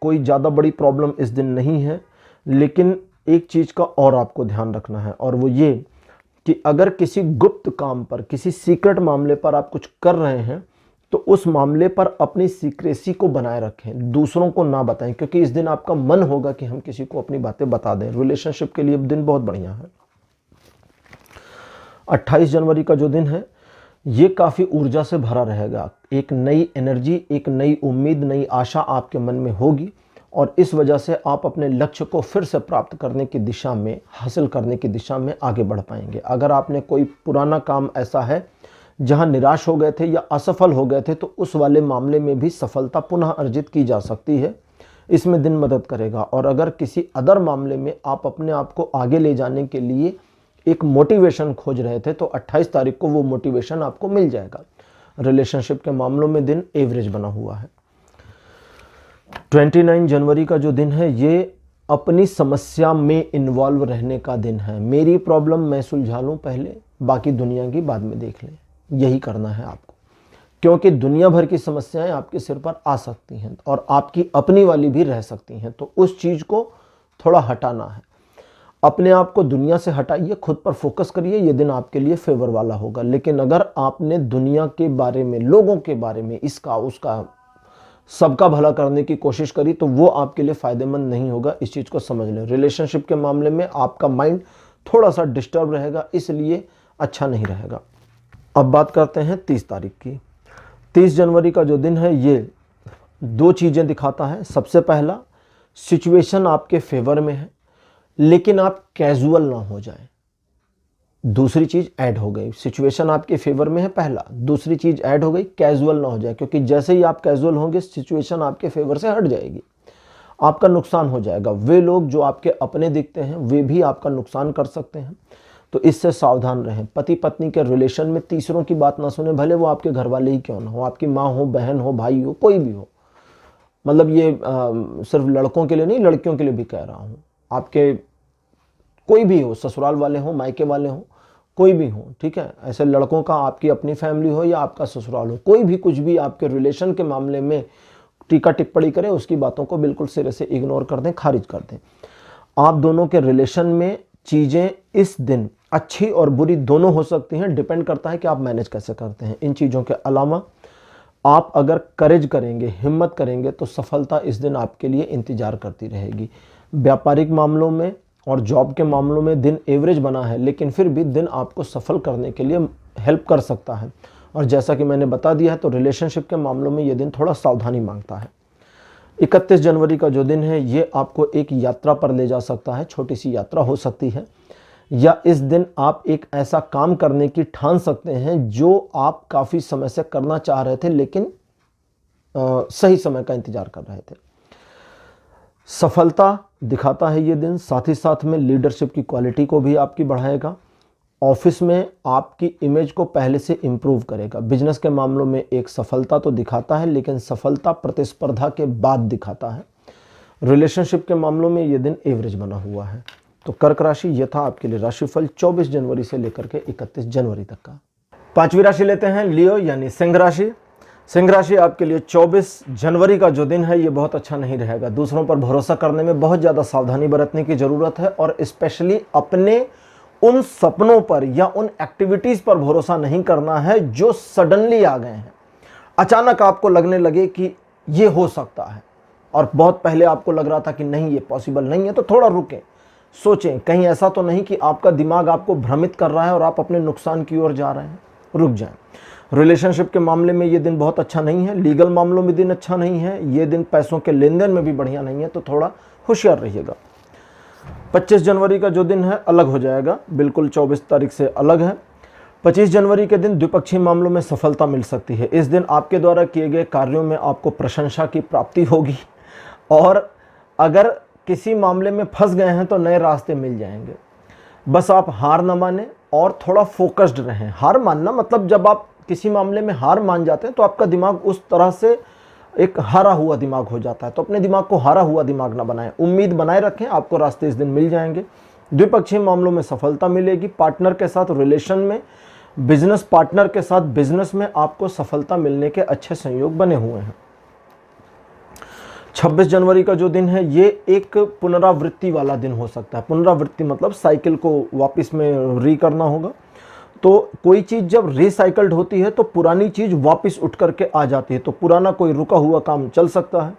कोई ज़्यादा बड़ी प्रॉब्लम इस दिन नहीं है, लेकिन एक चीज़ का और आपको ध्यान रखना है, और वो ये कि अगर किसी गुप्त काम पर, किसी सीक्रेट मामले पर आप कुछ कर रहे हैं तो उस मामले पर अपनी सीक्रेसी को बनाए रखें, दूसरों को ना बताएं, क्योंकि इस दिन आपका मन होगा कि हम किसी को अपनी बातें बता दें। रिलेशनशिप के लिए दिन बहुत बढ़िया है। 28 जनवरी का जो दिन है ये काफ़ी ऊर्जा से भरा रहेगा। एक नई एनर्जी, एक नई उम्मीद, नई आशा आपके मन में होगी, और इस वजह से आप अपने लक्ष्य को फिर से प्राप्त करने की दिशा में, हासिल करने की दिशा में आगे बढ़ पाएंगे। अगर आपने कोई पुराना काम ऐसा है जहां निराश हो गए थे या असफल हो गए थे, तो उस वाले मामले में भी सफलता पुनः अर्जित की जा सकती है। इसमें दिन मदद करेगा। और अगर किसी अदर मामले में आप अपने आप को आगे ले जाने के लिए एक मोटिवेशन खोज रहे थे, तो 28 तारीख को वो मोटिवेशन आपको मिल जाएगा। रिलेशनशिप के मामलों में दिन एवरेज बना हुआ है। 29 जनवरी का जो दिन है ये अपनी समस्या में इन्वॉल्व रहने का दिन है। मेरी प्रॉब्लम मैं सुलझा लूँ पहले, बाकी दुनिया की बाद में देख लें, यही करना है आपको। क्योंकि दुनिया भर की समस्याएं आपके सिर पर आ सकती हैं और आपकी अपनी वाली भी रह सकती हैं, तो उस चीज़ को थोड़ा हटाना है। अपने आप को दुनिया से हटाइए, खुद पर फोकस करिए, ये दिन आपके लिए फेवर वाला होगा। लेकिन अगर आपने दुनिया के बारे में, लोगों के बारे में, इसका उसका सबका भला करने की कोशिश करी, तो वो आपके लिए फ़ायदेमंद नहीं होगा। इस चीज़ को समझ लें। रिलेशनशिप के मामले में आपका माइंड थोड़ा सा डिस्टर्ब रहेगा, इसलिए अच्छा नहीं रहेगा। अब बात करते हैं 30 तारीख की। 30 जनवरी का जो दिन है ये दो चीज़ें दिखाता है। सबसे पहला, सिचुएशन आपके फेवर में है, लेकिन आप कैजुअल ना हो जाएं। दूसरी चीज़ ऐड हो गई, सिचुएशन आपके फेवर में है पहला, दूसरी चीज़ ऐड हो गई, कैजुअल ना हो जाए, क्योंकि जैसे ही आप कैजुअल होंगे सिचुएशन आपके फेवर से हट जाएगी, आपका नुकसान हो जाएगा। वे लोग जो आपके अपने दिखते हैं वे भी आपका नुकसान कर सकते हैं, तो इससे सावधान रहें। पति पत्नी के रिलेशन में तीसरों की बात ना सुने, भले वो आपके घर वाले ही क्यों ना हो, आपकी माँ हो, बहन हो, भाई हो, कोई भी हो। मतलब ये सिर्फ लड़कों के लिए नहीं, लड़कियों के लिए भी कह रहा हूँ। आपके कोई भी हो, ससुराल वाले हो, मायके वाले हो, कोई भी हो, ठीक है। ऐसे लड़कों का आपकी अपनी फैमिली हो या आपका ससुराल हो, कोई भी कुछ भी आपके रिलेशन के मामले में टीका टिप्पणी करे, उसकी बातों को बिल्कुल सिरे से इग्नोर कर दें, खारिज कर दें। आप दोनों के रिलेशन में चीज़ें इस दिन अच्छी और बुरी दोनों हो सकती हैं, डिपेंड करता है कि आप मैनेज कैसे करते हैं। इन चीज़ों के अलावा आप अगर करेज करेंगे, हिम्मत करेंगे, तो सफलता इस दिन आपके लिए इंतजार करती रहेगी। व्यापारिक मामलों में और जॉब के मामलों में दिन एवरेज बना है, लेकिन फिर भी दिन आपको सफल करने के लिए हेल्प कर सकता है। और जैसा कि मैंने बता दिया है, तो रिलेशनशिप के मामलों में ये दिन थोड़ा सावधानी मांगता है। 31 जनवरी का जो दिन है ये आपको एक यात्रा पर ले जा सकता है, छोटी सी यात्रा हो सकती है, या इस दिन आप एक ऐसा काम करने की ठान सकते हैं जो आप काफ़ी समय से करना चाह रहे थे, लेकिन सही समय का इंतजार कर रहे थे। सफलता दिखाता है ये दिन, साथ ही साथ में लीडरशिप की क्वालिटी को भी आपकी बढ़ाएगा। ऑफिस में आपकी इमेज को पहले से इम्प्रूव करेगा। बिजनेस के मामलों में एक सफलता तो दिखाता है, लेकिन सफलता प्रतिस्पर्धा के बाद दिखाता है। रिलेशनशिप के मामलों में ये दिन एवरेज बना हुआ है। तो कर्क राशि, ये था आपके लिए राशिफल 24 जनवरी से लेकर के 31 जनवरी तक का। पांचवी राशि लेते हैं लियो यानी सिंह राशि। सिंह राशि आपके लिए 24 जनवरी का जो दिन है ये बहुत अच्छा नहीं रहेगा। दूसरों पर भरोसा करने में बहुत ज़्यादा सावधानी बरतने की ज़रूरत है, और स्पेशली अपने उन सपनों पर या उन एक्टिविटीज़ पर भरोसा नहीं करना है जो सडनली आ गए हैं। अचानक आपको लगने लगे कि ये हो सकता है, और बहुत पहले आपको लग रहा था कि नहीं ये पॉसिबल नहीं है, तो थोड़ा रुकें, सोचें कहीं ऐसा तो नहीं कि आपका दिमाग आपको भ्रमित कर रहा है और आप अपने नुकसान की ओर जा रहे हैं। रुक जाएं। रिलेशनशिप के मामले में ये दिन बहुत अच्छा नहीं है। लीगल मामलों में दिन अच्छा नहीं है। ये दिन पैसों के लेन देन में भी बढ़िया नहीं है, तो थोड़ा होशियार रहिएगा। 25 जनवरी का जो दिन है अलग हो जाएगा, बिल्कुल 24 तारीख से अलग है। 25 जनवरी के दिन द्विपक्षीय मामलों में सफलता मिल सकती है। इस दिन आपके द्वारा किए गए कार्यों में आपको प्रशंसा की प्राप्ति होगी, और अगर किसी मामले में फंस गए हैं तो नए रास्ते मिल जाएंगे। बस आप हार न माने और थोड़ा फोकस्ड रहें। हार मानना मतलब जब आप किसी मामले में हार मान जाते हैं तो आपका दिमाग उस तरह से एक हारा हुआ दिमाग हो जाता है। तो अपने दिमाग को हारा हुआ दिमाग ना बनाएं, उम्मीद बनाए रखें, आपको रास्ते इस दिन मिल जाएंगे। द्विपक्षीय मामलों में सफलता मिलेगी। पार्टनर के साथ रिलेशन में, बिजनेस पार्टनर के साथ बिजनेस में आपको सफलता मिलने के अच्छे संयोग बने हुए हैं। 26 जनवरी का जो दिन है ये एक पुनरावृत्ति वाला दिन हो सकता है। पुनरावृत्ति मतलब साइकिल को वापस में री करना होगा। तो कोई चीज़ जब रिसाइकल्ड होती है तो पुरानी चीज़ वापस उठ करके आ जाती है। तो पुराना कोई रुका हुआ काम चल सकता है,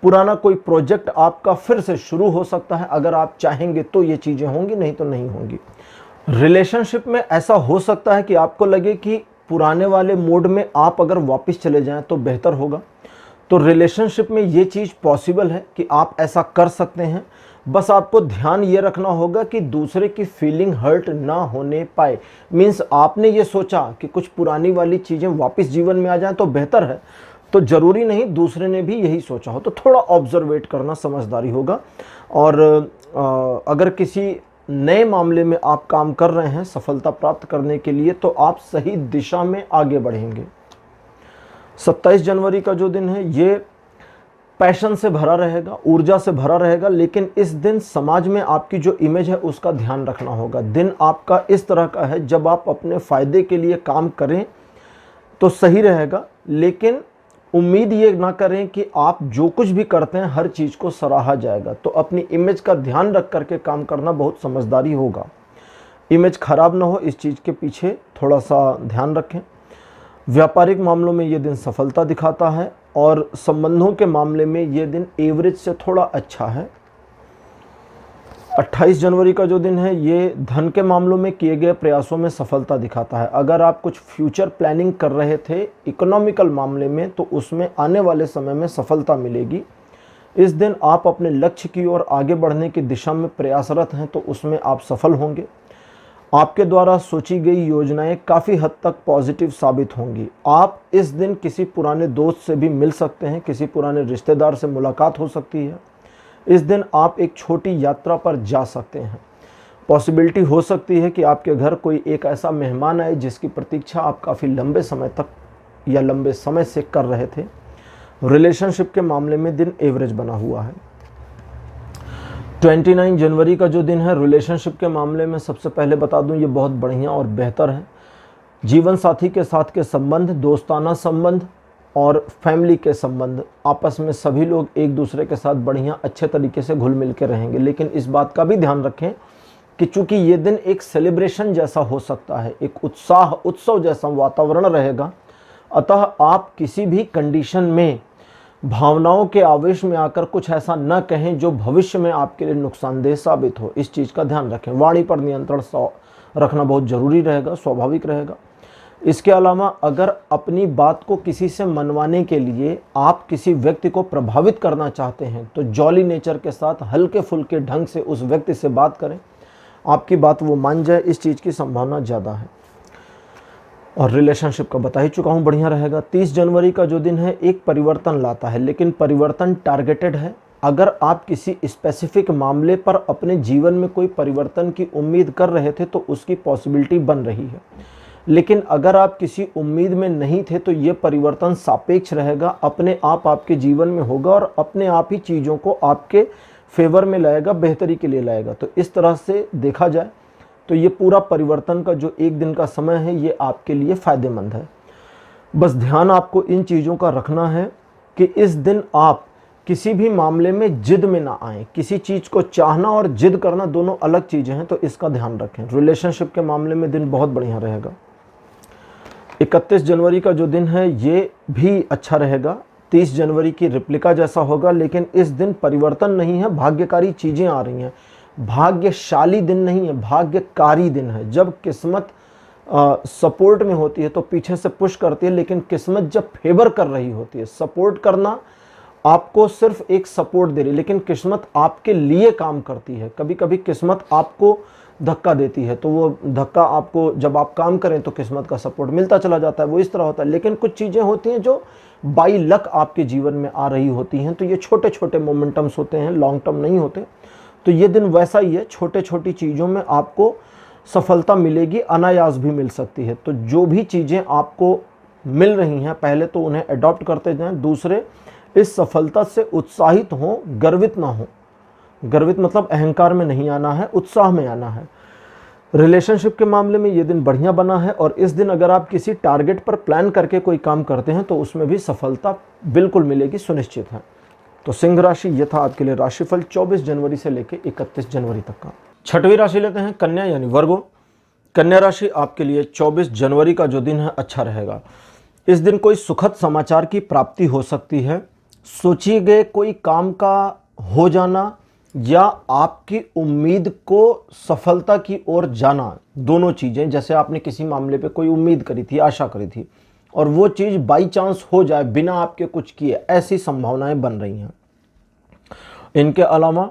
पुराना कोई प्रोजेक्ट आपका फिर से शुरू हो सकता है। अगर आप चाहेंगे तो ये चीज़ें होंगी, नहीं तो नहीं होंगी। रिलेशनशिप में ऐसा हो सकता है कि आपको लगे कि पुराने वाले मोड में आप अगर वापस चले जाएं तो बेहतर होगा। तो रिलेशनशिप में ये चीज़ पॉसिबल है कि आप ऐसा कर सकते हैं। बस आपको ध्यान ये रखना होगा कि दूसरे की फीलिंग हर्ट ना होने पाए। मीन्स आपने ये सोचा कि कुछ पुरानी वाली चीज़ें वापस जीवन में आ जाएं तो बेहतर है, तो ज़रूरी नहीं दूसरे ने भी यही सोचा हो। तो थोड़ा ऑब्जर्वेट करना समझदारी होगा। और अगर किसी नए मामले में आप काम कर रहे हैं सफलता प्राप्त करने के लिए, तो आप सही दिशा में आगे बढ़ेंगे। 27 जनवरी का जो दिन है ये पैशन से भरा रहेगा, ऊर्जा से भरा रहेगा, लेकिन इस दिन समाज में आपकी जो इमेज है उसका ध्यान रखना होगा। दिन आपका इस तरह का है जब आप अपने फ़ायदे के लिए काम करें तो सही रहेगा, लेकिन उम्मीद ये ना करें कि आप जो कुछ भी करते हैं हर चीज़ को सराहा जाएगा। तो अपनी इमेज का ध्यान रख करके काम करना बहुत समझदारी होगा। इमेज खराब ना हो, इस चीज़ के पीछे थोड़ा सा ध्यान रखें। व्यापारिक मामलों में ये दिन सफलता दिखाता है, और संबंधों के मामले में ये दिन एवरेज से थोड़ा अच्छा है। 28 जनवरी का जो दिन है ये धन के मामलों में किए गए प्रयासों में सफलता दिखाता है। अगर आप कुछ फ्यूचर प्लानिंग कर रहे थे इकोनॉमिकल मामले में, तो उसमें आने वाले समय में सफलता मिलेगी। इस दिन आप अपने लक्ष्य की ओर आगे बढ़ने की दिशा में प्रयासरत हैं, तो उसमें आप सफल होंगे। आपके द्वारा सोची गई योजनाएं काफ़ी हद तक पॉजिटिव साबित होंगी। आप इस दिन किसी पुराने दोस्त से भी मिल सकते हैं, किसी पुराने रिश्तेदार से मुलाकात हो सकती है। इस दिन आप एक छोटी यात्रा पर जा सकते हैं। पॉसिबिलिटी हो सकती है कि आपके घर कोई एक ऐसा मेहमान आए जिसकी प्रतीक्षा आप काफ़ी लंबे समय तक या लंबे समय से कर रहे थे। रिलेशनशिप के मामले में दिन एवरेज बना हुआ है। 29 जनवरी का जो दिन है रिलेशनशिप के मामले में सबसे पहले बता दूं ये बहुत बढ़िया और बेहतर है। जीवन साथी के साथ के संबंध, दोस्ताना संबंध और फैमिली के संबंध, आपस में सभी लोग एक दूसरे के साथ बढ़िया अच्छे तरीके से घुल मिल के रहेंगे। लेकिन इस बात का भी ध्यान रखें कि चूंकि ये दिन एक सेलिब्रेशन जैसा हो सकता है, एक उत्सव जैसा वातावरण रहेगा, अतः आप किसी भी कंडीशन में भावनाओं के आवेश में आकर कुछ ऐसा न कहें जो भविष्य में आपके लिए नुकसानदेह साबित हो। इस चीज़ का ध्यान रखें। वाणी पर नियंत्रण रखना बहुत ज़रूरी रहेगा, स्वाभाविक रहेगा। इसके अलावा अगर अपनी बात को किसी से मनवाने के लिए आप किसी व्यक्ति को प्रभावित करना चाहते हैं, तो जॉली नेचर के साथ हल्के फुल्के ढंग से उस व्यक्ति से बात करें। आपकी बात वो मान जाए, इस चीज़ की संभावना ज़्यादा है। और रिलेशनशिप का बता ही चुका हूँ, बढ़िया रहेगा। 30 जनवरी का जो दिन है एक परिवर्तन लाता है, लेकिन परिवर्तन टारगेटेड है। अगर आप किसी स्पेसिफिक मामले पर अपने जीवन में कोई परिवर्तन की उम्मीद कर रहे थे तो उसकी पॉसिबिलिटी बन रही है, लेकिन अगर आप किसी उम्मीद में नहीं थे तो ये परिवर्तन सापेक्ष रहेगा, अपने आप आपके जीवन में होगा और अपने आप ही चीज़ों को आपके फेवर में लाएगा, बेहतरी के लिए लाएगा। तो इस तरह से देखा जाए तो ये पूरा परिवर्तन का जो एक दिन का समय है ये आपके लिए फ़ायदेमंद है। बस ध्यान आपको इन चीज़ों का रखना है कि इस दिन आप किसी भी मामले में जिद में ना आए। किसी चीज़ को चाहना और जिद करना दोनों अलग चीज़ें हैं, तो इसका ध्यान रखें। रिलेशनशिप के मामले में दिन बहुत बढ़िया रहेगा। 31 जनवरी का जो दिन है ये भी अच्छा रहेगा। 30 जनवरी की रिप्लिका जैसा होगा, लेकिन इस दिन परिवर्तन नहीं है, भाग्यकारी चीज़ें आ रही हैं। भाग्यशाली दिन नहीं है, भाग्यकारी दिन है। जब किस्मत सपोर्ट में होती है तो पीछे से पुश करती है, लेकिन किस्मत जब फेवर कर रही होती है, सपोर्ट करना आपको सिर्फ एक सपोर्ट दे रही है, लेकिन किस्मत आपके लिए काम करती है। कभी कभी किस्मत आपको धक्का देती है, तो वो धक्का आपको, जब आप काम करें तो किस्मत का सपोर्ट मिलता चला जाता है, वो इस तरह होता है। लेकिन कुछ चीज़ें होती हैं जो बाई लक आपके जीवन में आ रही होती हैं, तो ये छोटे छोटे मोमेंटम्स होते हैं, लॉन्ग टर्म नहीं होते। तो ये दिन वैसा ही है, छोटे छोटी चीज़ों में आपको सफलता मिलेगी, अनायास भी मिल सकती है। तो जो भी चीज़ें आपको मिल रही हैं पहले तो उन्हें अडॉप्ट करते जाएं, दूसरे इस सफलता से उत्साहित हों, गर्वित ना हो। गर्वित मतलब अहंकार में नहीं आना है, उत्साह में आना है। रिलेशनशिप के मामले में ये दिन बढ़िया बना है, और इस दिन अगर आप किसी टारगेट पर प्लान करके कोई काम करते हैं तो उसमें भी सफलता बिल्कुल मिलेगी, सुनिश्चित है। तो सिंह राशि, ये था आपके लिए राशिफल 24 जनवरी से लेकर 31 जनवरी तक का। छठवीं राशि लेते हैं कन्या यानी वर्गो। कन्या राशि आपके लिए 24 जनवरी का जो दिन है अच्छा रहेगा। इस दिन कोई सुखद समाचार की प्राप्ति हो सकती है, सोचिए गए कोई काम का हो जाना या आपकी उम्मीद को सफलता की ओर जाना, दोनों चीज़ें। जैसे आपने किसी मामले पे कोई उम्मीद करी थी, आशा करी थी, और वो चीज़ बाई चांस हो जाए बिना आपके कुछ किए, ऐसी संभावनाएं बन रही हैं। इनके अलावा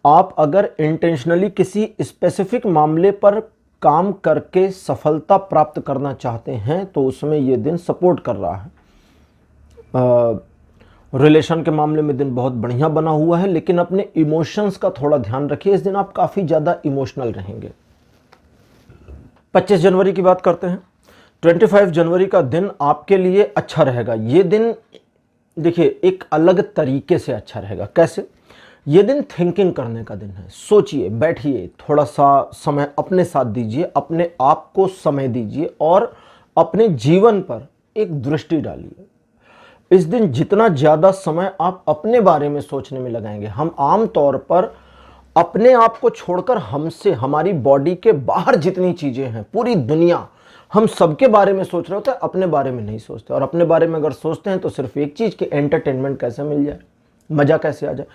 आप अगर इंटेंशनली किसी स्पेसिफिक मामले पर काम करके सफलता प्राप्त करना चाहते हैं तो उसमें ये दिन सपोर्ट कर रहा है। रिलेशन के मामले में दिन बहुत बढ़िया बना हुआ है, लेकिन अपने इमोशंस का थोड़ा ध्यान रखिए, इस दिन आप काफ़ी ज़्यादा इमोशनल रहेंगे। 25 जनवरी की बात करते हैं। 25 जनवरी का दिन आपके लिए अच्छा रहेगा। ये दिन देखिए एक अलग तरीके से अच्छा रहेगा। कैसे? ये दिन थिंकिंग करने का दिन है। सोचिए, बैठिए, थोड़ा सा समय अपने साथ दीजिए, अपने आप को समय दीजिए और अपने जीवन पर एक दृष्टि डालिए। इस दिन जितना ज़्यादा समय आप अपने बारे में सोचने में लगाएंगे, हम आम तौर पर अपने आप को छोड़कर हमसे, हमारी बॉडी के बाहर जितनी चीज़ें हैं, पूरी दुनिया, हम सबके बारे में सोच रहे होते हैं, अपने बारे में नहीं सोचते। और अपने बारे में अगर सोचते हैं तो सिर्फ एक चीज़ कि एंटरटेनमेंट कैसे मिल जाए, मज़ा कैसे आ जाए।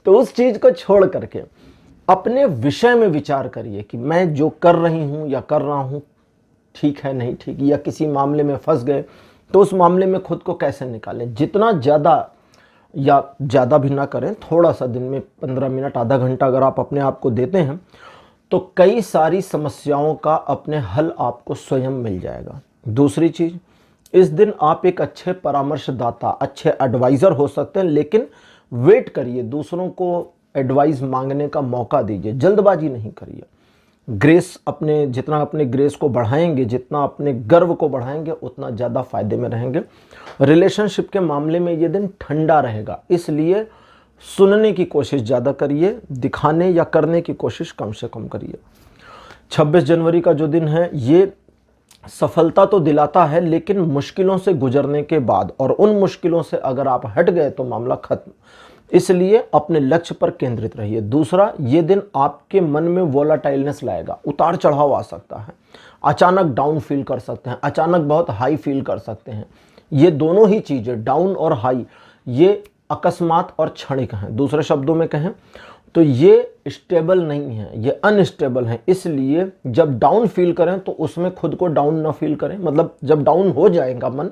तो उस चीज़ को छोड़ करके अपने विषय में विचार करिए कि मैं जो कर रही हूँ या कर रहा हूँ ठीक है, नहीं ठीक, या किसी मामले में फंस गए तो उस मामले में खुद को कैसे निकालें। जितना ज़्यादा, या ज़्यादा भी ना करें, थोड़ा सा दिन में 15 मिनट, आधा घंटा अगर आप अपने आप को देते हैं तो कई सारी समस्याओं का अपने हल आपको स्वयं मिल जाएगा। दूसरी चीज़, इस दिन आप एक अच्छे परामर्शदाता, अच्छे एडवाइज़र हो सकते हैं, लेकिन वेट करिए, दूसरों को एडवाइस मांगने का मौका दीजिए, जल्दबाजी नहीं करिए। ग्रेस, जितना अपने ग्रेस को बढ़ाएंगे, जितना अपने गर्व को बढ़ाएंगे, उतना ज़्यादा फायदे में रहेंगे। रिलेशनशिप के मामले में ये दिन ठंडा रहेगा, इसलिए सुनने की कोशिश ज़्यादा करिए, दिखाने या करने की कोशिश कम से कम करिए। 26 जनवरी का जो दिन है ये सफलता तो दिलाता है, लेकिन मुश्किलों से गुजरने के बाद, और उन मुश्किलों से अगर आप हट गए तो मामला खत्म। इसलिए अपने लक्ष्य पर केंद्रित रहिए। दूसरा, ये दिन आपके मन में वोलाटाइलनेस लाएगा, उतार चढ़ाव आ सकता है, अचानक डाउन फील कर सकते हैं, अचानक बहुत हाई फील कर सकते हैं। ये दोनों ही चीज़ें, डाउन और हाई, ये अकस्मात और क्षणिक हैं। दूसरे शब्दों में कहें तो ये स्टेबल नहीं है, ये अनस्टेबल है। इसलिए जब डाउन फील करें तो उसमें खुद को डाउन ना फील करें। मतलब जब डाउन हो जाएगा मन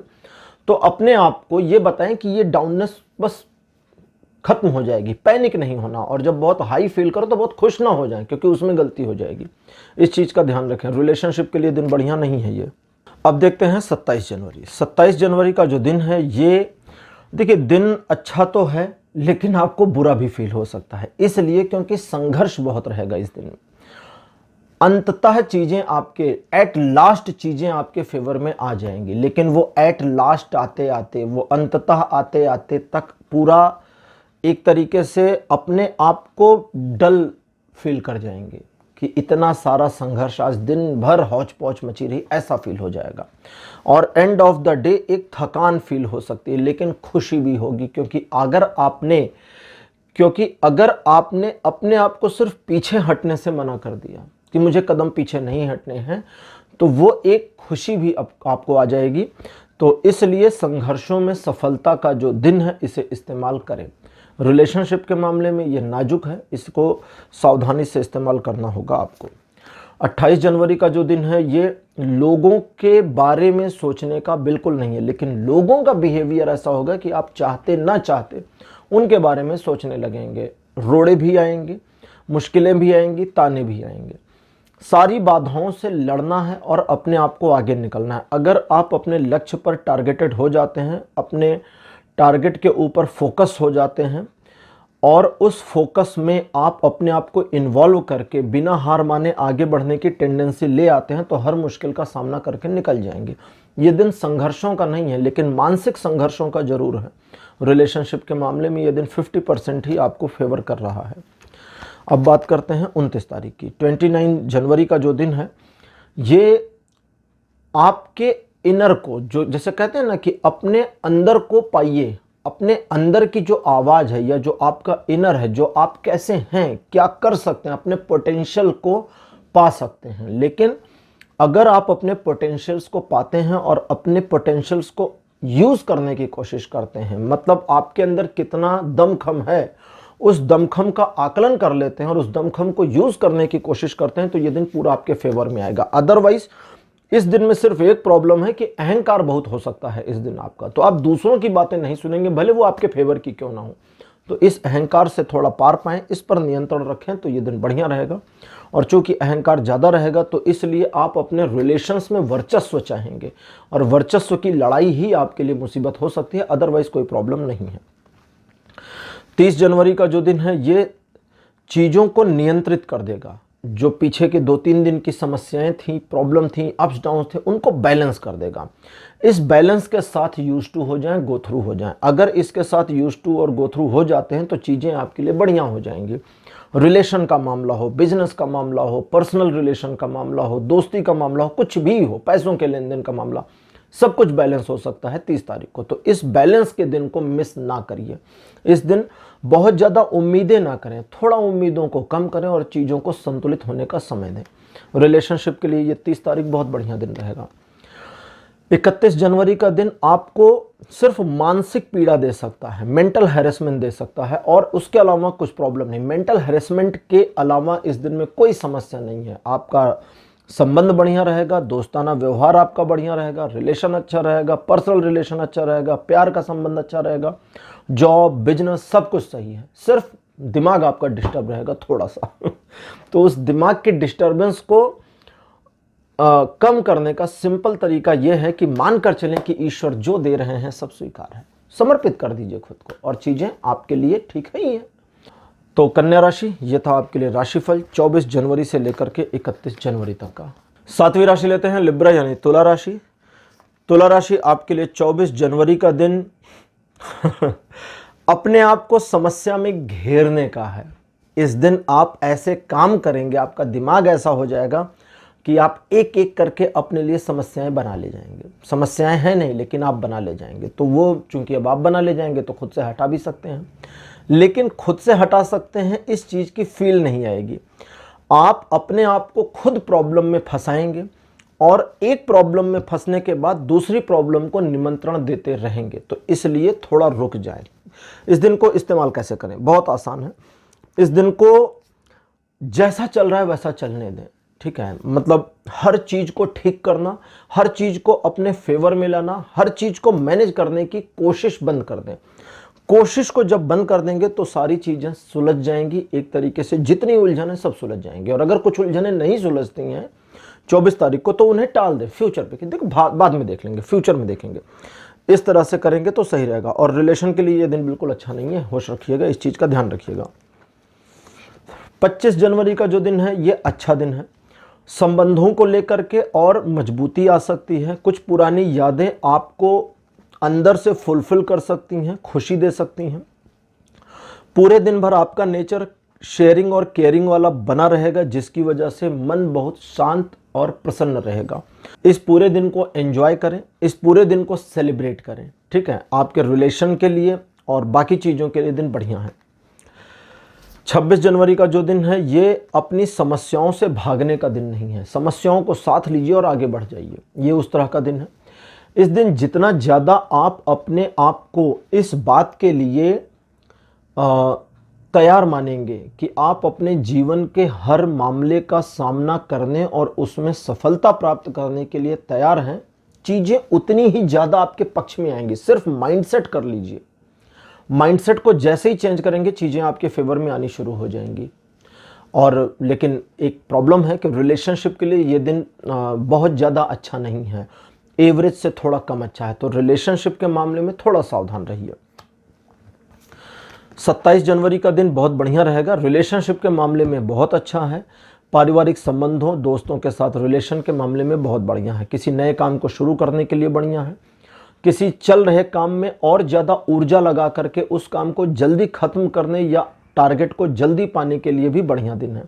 तो अपने आप को ये बताएं कि ये डाउननेस बस खत्म हो जाएगी। पैनिक नहीं होना, और जब बहुत हाई फील करो तो बहुत खुश ना हो जाए, क्योंकि उसमें गलती हो जाएगी। इस चीज़ का ध्यान रखें। रिलेशनशिप के लिए दिन बढ़िया नहीं है ये। अब देखते हैं 27 जनवरी। 27 जनवरी का जो दिन है, ये देखिए दिन अच्छा तो है, लेकिन आपको बुरा भी फील हो सकता है। इसलिए क्योंकि संघर्ष बहुत रहेगा इस दिन में। अंततः चीजें आपके एट लास्ट चीजें आपके फेवर में आ जाएंगी, लेकिन वो एट लास्ट आते आते, वो अंततः आते आते तक पूरा एक तरीके से अपने आप को डल फील कर जाएंगे कि इतना सारा संघर्ष, आज दिन भर हौच पौच मची रही, ऐसा फील हो जाएगा। और एंड ऑफ द डे एक थकान फील हो सकती है, लेकिन खुशी भी होगी, क्योंकि अगर आपने अपने आप को सिर्फ पीछे हटने से मना कर दिया कि मुझे कदम पीछे नहीं हटने हैं, तो वो एक खुशी भी आपको आ जाएगी। तो इसलिए संघर्षों में सफलता का जो दिन है, इसे इस्तेमाल करें। रिलेशनशिप के मामले में ये नाजुक है, इसको सावधानी से इस्तेमाल करना होगा आपको। 28 जनवरी का जो दिन है, ये लोगों के बारे में सोचने का बिल्कुल नहीं है, लेकिन लोगों का बिहेवियर ऐसा होगा कि आप चाहते ना चाहते उनके बारे में सोचने लगेंगे। रोड़े भी आएंगे, मुश्किलें भी आएंगी, ताने भी आएंगे। सारी बाधाओं से लड़ना है और अपने आप को आगे निकलना है। अगर आप अपने लक्ष्य पर टारगेटेड हो जाते हैं, अपने टारगेट के ऊपर फोकस हो जाते हैं और उस फोकस में आप अपने आप को इन्वॉल्व करके बिना हार माने आगे बढ़ने की टेंडेंसी ले आते हैं, तो हर मुश्किल का सामना करके निकल जाएंगे। ये दिन संघर्षों का नहीं है, लेकिन मानसिक संघर्षों का जरूर है। रिलेशनशिप के मामले में ये दिन 50% ही आपको फेवर कर रहा है। अब बात करते हैं 29 तारीख की। 29 जनवरी का जो दिन है, ये आपके इनर को, जो जैसे कहते हैं ना कि अपने अंदर को पाइए, अपने अंदर की जो आवाज़ है या जो आपका इनर है, जो आप कैसे हैं, क्या कर सकते हैं, अपने पोटेंशियल को पा सकते हैं। लेकिन अगर आप अपने पोटेंशियल्स को पाते हैं और अपने पोटेंशियल्स को यूज़ करने की कोशिश करते हैं, मतलब आपके अंदर कितना दमखम है, उस दमखम का आकलन कर लेते हैं और उस दमखम को यूज़ करने की कोशिश करते हैं, तो ये दिन पूरा आपके फेवर में आएगा। अदरवाइज इस दिन में सिर्फ एक प्रॉब्लम है कि अहंकार बहुत हो सकता है इस दिन आपका। तो आप दूसरों की बातें नहीं सुनेंगे, भले वो आपके फेवर की क्यों ना हो। तो इस अहंकार से थोड़ा पार पाएं, इस पर नियंत्रण रखें, तो ये दिन बढ़िया रहेगा। और चूंकि अहंकार ज़्यादा रहेगा, तो इसलिए आप अपने रिलेशंस में वर्चस्व चाहेंगे, और वर्चस्व की लड़ाई ही आपके लिए मुसीबत हो सकती है, अदरवाइज कोई प्रॉब्लम नहीं है। 30 जनवरी का जो दिन है, ये चीज़ों को नियंत्रित कर देगा। जो पीछे के 2-3 दिन की समस्याएं थी, प्रॉब्लम थी, अप्स डाउन थे, उनको बैलेंस कर देगा। इस बैलेंस के साथ यूज टू हो जाएं, गो थ्रू हो जाएं। अगर इसके साथ यूज टू और गो थ्रू हो जाते हैं, तो चीज़ें आपके लिए बढ़िया हो जाएंगी। रिलेशन का मामला हो, बिजनेस का मामला हो, पर्सनल रिलेशन का मामला हो, दोस्ती का मामला हो, कुछ भी हो, पैसों के लेन देन का मामला, सब कुछ बैलेंस हो सकता है 30 तारीख को। तो इस बैलेंस के दिन को मिस ना करिए। इस दिन बहुत ज़्यादा उम्मीदें ना करें, थोड़ा उम्मीदों को कम करें और चीज़ों को संतुलित होने का समय दें। रिलेशनशिप के लिए ये 30 तारीख बहुत बढ़िया दिन रहेगा। 31 जनवरी का दिन आपको सिर्फ मानसिक पीड़ा दे सकता है, मेंटल हैरेसमेंट दे सकता है, और उसके अलावा कुछ प्रॉब्लम नहीं। मेंटल हैरेसमेंट के अलावा इस दिन में कोई समस्या नहीं है। आपका संबंध बढ़िया रहेगा, दोस्ताना व्यवहार आपका बढ़िया रहेगा, रिलेशन अच्छा रहेगा, पर्सनल रिलेशन अच्छा रहेगा, प्यार का संबंध अच्छा रहेगा, जॉब, बिजनेस, सब कुछ सही है। सिर्फ दिमाग आपका डिस्टर्ब रहेगा थोड़ा सा तो उस दिमाग के डिस्टर्बेंस को कम करने का सिंपल तरीका यह है कि मानकर चलें कि ईश्वर जो दे रहे हैं सब स्वीकार है। समर्पित कर दीजिए खुद को और चीजें आपके लिए ठीक है ही है। तो कन्या राशि, ये था आपके लिए राशिफल 24 जनवरी से लेकर के 31 जनवरी तक का। 7वीं राशि लेते हैं लिब्रा यानी तुला राशि। तुला राशि आपके लिए 24 जनवरी का दिन अपने आप को समस्या में घेरने का है। इस दिन आप ऐसे काम करेंगे, आपका दिमाग ऐसा हो जाएगा कि आप एक एक करके अपने लिए समस्याएं बना ले जाएंगे। समस्याएं हैं नहीं, लेकिन आप बना ले जाएंगे। तो वो चूंकि अब आप बना ले जाएंगे तो खुद से हटा भी सकते हैं, लेकिन खुद से हटा सकते हैं, इस चीज़ की फील नहीं आएगी। आप अपने आप को खुद प्रॉब्लम में फंसाएंगे और एक प्रॉब्लम में फंसने के बाद दूसरी प्रॉब्लम को निमंत्रण देते रहेंगे। तो इसलिए थोड़ा रुक जाए। इस दिन को इस्तेमाल कैसे करें? बहुत आसान है। इस दिन को जैसा चल रहा है वैसा चलने दें, ठीक है। मतलब हर चीज़ को ठीक करना, हर चीज़ को अपने फेवर में लाना, हर चीज़ को मैनेज करने की कोशिश बंद कर दें। कोशिश को जब बंद कर देंगे तो सारी चीजें सुलझ जाएंगी, एक तरीके से जितनी उलझन है सब सुलझ जाएंगी। और अगर कुछ उलझनें नहीं सुलझती हैं 24 तारीख को तो उन्हें टाल दे, फ्यूचर पे, देखो बाद में देख लेंगे, फ्यूचर में देखेंगे। इस तरह से करेंगे तो सही रहेगा। और रिलेशन के लिए ये दिन बिल्कुल अच्छा नहीं है, होश रखिएगा, इस चीज का ध्यान रखिएगा। 25 जनवरी का जो दिन है ये अच्छा दिन है। संबंधों को लेकर के और मजबूती आ सकती है। कुछ पुरानी यादें आपको अंदर से फुलफिल कर सकती हैं, खुशी दे सकती हैं। पूरे दिन भर आपका नेचर शेयरिंग और केयरिंग वाला बना रहेगा, जिसकी वजह से मन बहुत शांत और प्रसन्न रहेगा। इस पूरे दिन को एंजॉय करें, इस पूरे दिन को सेलिब्रेट करें, ठीक है। आपके रिलेशन के लिए और बाकी चीज़ों के लिए दिन बढ़िया है। 26 जनवरी का जो दिन है ये अपनी समस्याओं से भागने का दिन नहीं है। समस्याओं को साथ लीजिए और आगे बढ़ जाइए, ये उस तरह का दिन है। इस दिन जितना ज़्यादा आप अपने आप को इस बात के लिए तैयार मानेंगे कि आप अपने जीवन के हर मामले का सामना करने और उसमें सफलता प्राप्त करने के लिए तैयार हैं, चीज़ें उतनी ही ज़्यादा आपके पक्ष में आएंगी। सिर्फ माइंडसेट कर लीजिए, माइंडसेट को जैसे ही चेंज करेंगे चीज़ें आपके फेवर में आनी शुरू हो जाएंगी। और लेकिन एक प्रॉब्लम है कि रिलेशनशिप के लिए ये दिन बहुत ज़्यादा अच्छा नहीं है, एवरेज से थोड़ा कम अच्छा है। तो रिलेशनशिप के मामले में थोड़ा सावधान रहिए। 27 जनवरी का दिन बहुत बढ़िया रहेगा, रिलेशनशिप के मामले में बहुत अच्छा है। पारिवारिक संबंधों, दोस्तों के साथ रिलेशन के मामले में बहुत बढ़िया है। किसी नए काम को शुरू करने के लिए बढ़िया है। किसी चल रहे काम में और ज़्यादा ऊर्जा लगा करके उस काम को जल्दी खत्म करने या टारगेट को जल्दी पाने के लिए भी बढ़िया दिन है।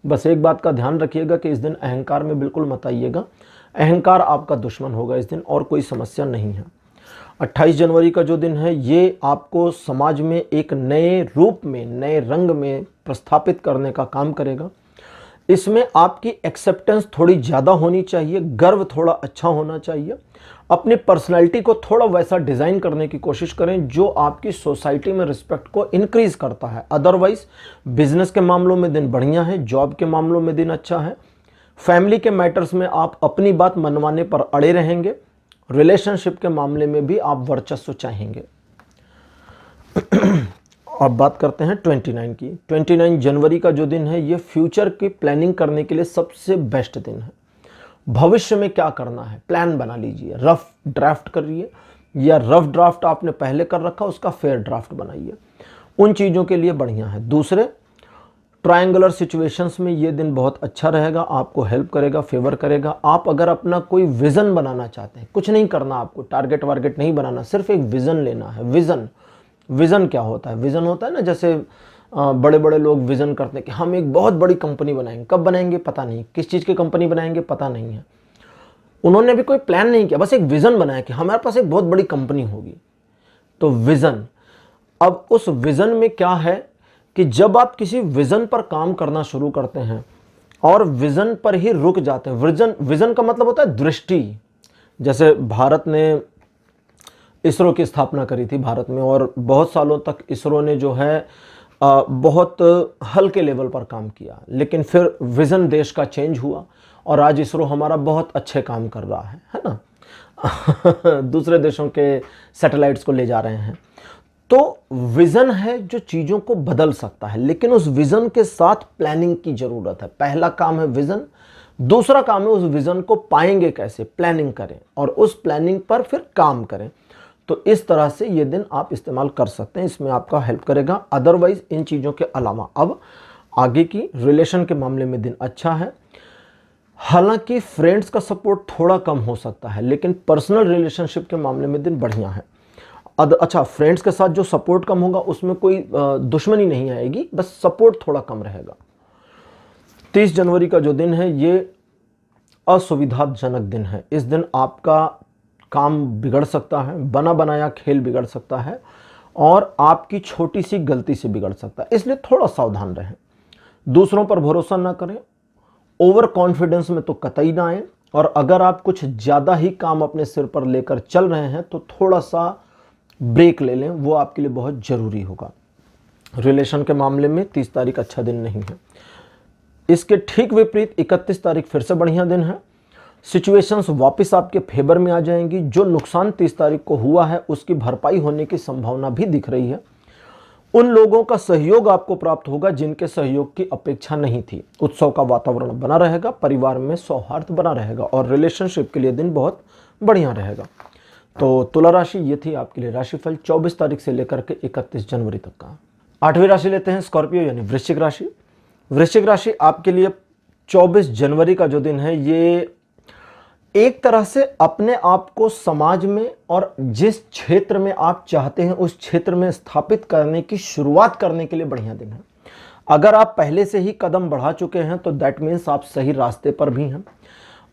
बस एक बात का ध्यान रखिएगा कि इस दिन अहंकार में बिल्कुल मत आइएगा। अहंकार आपका दुश्मन होगा इस दिन, और कोई समस्या नहीं है। 28 जनवरी का जो दिन है ये आपको समाज में एक नए रूप में, नए रंग में प्रस्थापित करने का काम करेगा। इसमें आपकी एक्सेप्टेंस थोड़ी ज़्यादा होनी चाहिए, गर्व थोड़ा अच्छा होना चाहिए। अपनी पर्सनैलिटी को थोड़ा वैसा डिज़ाइन करने की कोशिश करें जो आपकी सोसाइटी में रिस्पेक्ट को इंक्रीज करता है। अदरवाइज बिजनेस के मामलों में दिन बढ़िया है, जॉब के मामलों में दिन अच्छा है। फैमिली के मैटर्स में आप अपनी बात मनवाने पर अड़े रहेंगे। रिलेशनशिप के मामले में भी आप वर्चस्व चाहेंगे। अब बात करते हैं 29 की। 29 जनवरी का जो दिन है ये फ्यूचर की प्लानिंग करने के लिए सबसे बेस्ट दिन है। भविष्य में क्या करना है प्लान बना लीजिए, रफ ड्राफ्ट करिए, या रफ ड्राफ्ट आपने पहले कर रखा उसका फेयर ड्राफ्ट बनाइए, उन चीज़ों के लिए बढ़िया है। दूसरे, ट्रायंगुलर सिचुएशंस में ये दिन बहुत अच्छा रहेगा, आपको हेल्प करेगा, फेवर करेगा। आप अगर अपना कोई विज़न बनाना चाहते हैं, कुछ नहीं करना आपको, टारगेट वारगेट नहीं बनाना, सिर्फ एक विज़न लेना है। विज़न क्या होता है? विज़न होता है ना, जैसे बड़े बड़े लोग विज़न करते हैं कि हम एक बहुत बड़ी कंपनी बनाएंगे। कब बनाएंगे पता नहीं, किस चीज़ की कंपनी बनाएंगे पता नहीं है। उन्होंने अभी कोई प्लान नहीं किया, बस एक विज़न बनाया कि हमारे पास एक बहुत बड़ी कंपनी होगी। तो विज़न, अब उस विज़न में क्या है कि जब आप किसी विज़न पर काम करना शुरू करते हैं और विज़न पर ही रुक जाते हैं, विज़न का मतलब होता है दृष्टि। जैसे भारत ने इसरो की स्थापना करी थी भारत में, और बहुत सालों तक इसरो ने जो है बहुत हल्के लेवल पर काम किया, लेकिन फिर विज़न देश का चेंज हुआ और आज इसरो हमारा बहुत अच्छे काम कर रहा है ना। दूसरे देशों के सैटेलाइट्स को ले जा रहे हैं। तो विज़न है जो चीज़ों को बदल सकता है, लेकिन उस विज़न के साथ प्लानिंग की ज़रूरत है। पहला काम है विज़न, दूसरा काम है उस विज़न को पाएंगे कैसे, प्लानिंग करें और उस प्लानिंग पर फिर काम करें। तो इस तरह से ये दिन आप इस्तेमाल कर सकते हैं, इसमें आपका हेल्प करेगा। अदरवाइज इन चीज़ों के अलावा अब आगे की रिलेशन के मामले में दिन अच्छा है। हालांकि फ्रेंड्स का सपोर्ट थोड़ा कम हो सकता है, लेकिन पर्सनल रिलेशनशिप के मामले में दिन बढ़िया है। अच्छा, फ्रेंड्स के साथ जो सपोर्ट कम होगा उसमें कोई दुश्मनी नहीं आएगी, बस सपोर्ट थोड़ा कम रहेगा। 30 जनवरी का जो दिन है ये असुविधाजनक दिन है। इस दिन आपका काम बिगड़ सकता है, बना बनाया खेल बिगड़ सकता है और आपकी छोटी सी गलती से बिगड़ सकता है, इसलिए थोड़ा सावधान रहें। दूसरों पर भरोसा ना करें, ओवर कॉन्फिडेंस में तो कतई ना आए, और अगर आप कुछ ज़्यादा ही काम अपने सिर पर लेकर चल रहे हैं तो थोड़ा सा ब्रेक ले लें, वो आपके लिए बहुत ज़रूरी होगा। रिलेशन के मामले में 30 तारीख अच्छा दिन नहीं है। इसके ठीक विपरीत 31 तारीख फिर से बढ़िया दिन है। सिचुएशंस वापस आपके फेवर में आ जाएंगी। जो नुकसान 30 तारीख को हुआ है उसकी भरपाई होने की संभावना भी दिख रही है। उन लोगों का सहयोग आपको प्राप्त होगा जिनके सहयोग की अपेक्षा नहीं थी। उत्सव का वातावरण बना रहेगा, परिवार में सौहार्द बना रहेगा और रिलेशनशिप के लिए दिन बहुत बढ़िया रहेगा। तो तुला राशि ये थी आपके लिए राशिफल 24 तारीख से लेकर के 31 जनवरी तक का। 8वीं राशि लेते हैं स्कॉर्पियो यानी वृश्चिक राशि। वृश्चिक राशि आपके लिए 24 जनवरी का जो दिन है ये एक तरह से अपने आप को समाज में और जिस क्षेत्र में आप चाहते हैं उस क्षेत्र में स्थापित करने की शुरुआत करने के लिए बढ़िया दिन है। अगर आप पहले से ही कदम बढ़ा चुके हैं तो दैट मीन्स आप सही रास्ते पर भी हैं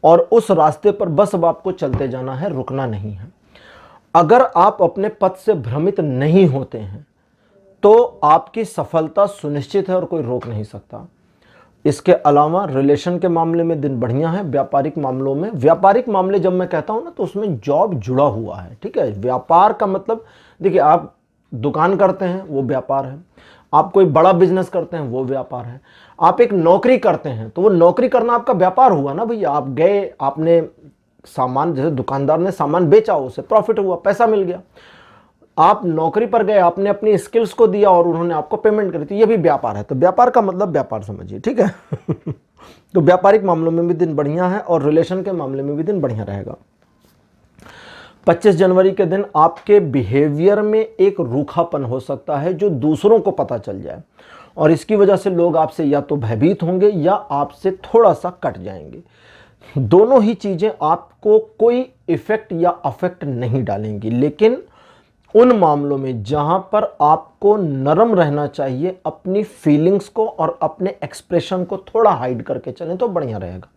और उस रास्ते पर बस अब आपको चलते जाना है, रुकना नहीं है। अगर आप अपने पथ से भ्रमित नहीं होते हैं तो आपकी सफलता सुनिश्चित है और कोई रोक नहीं सकता। इसके अलावा रिलेशन के मामले में दिन बढ़िया है। व्यापारिक मामलों में, व्यापारिक मामले जब मैं कहता हूं ना तो उसमें जॉब जुड़ा हुआ है, ठीक है। व्यापार का मतलब देखिए, आप दुकान करते हैं वो व्यापार है, आप कोई बड़ा बिजनेस करते हैं वो व्यापार है, आप एक नौकरी करते हैं तो वो नौकरी करना आपका व्यापार हुआ ना भैया। आप गए, आपने सामान, जैसे दुकानदार ने सामान बेचा, उसे प्रॉफिट हुआ, पैसा मिल गया। आप नौकरी पर गए, आपने अपनी स्किल्स को दिया और उन्होंने आपको पेमेंट करी, तो ये भी व्यापार है। तो व्यापार का मतलब व्यापार समझिए, ठीक है। तो व्यापारिक मामलों में भी दिन बढ़िया है और रिलेशन के मामले में भी दिन बढ़िया रहेगा। 25 जनवरी के दिन आपके बिहेवियर में एक रूखापन हो सकता है जो दूसरों को पता चल जाए और इसकी वजह से लोग आपसे या तो भयभीत होंगे या आपसे थोड़ा सा कट जाएंगे। दोनों ही चीजें आपको कोई इफेक्ट या अफेक्ट नहीं डालेंगी, लेकिन उन मामलों में जहां पर आपको नरम रहना चाहिए, अपनी फीलिंग्स को और अपने एक्सप्रेशन को थोड़ा हाइड करके चलें तो बढ़िया रहेगा।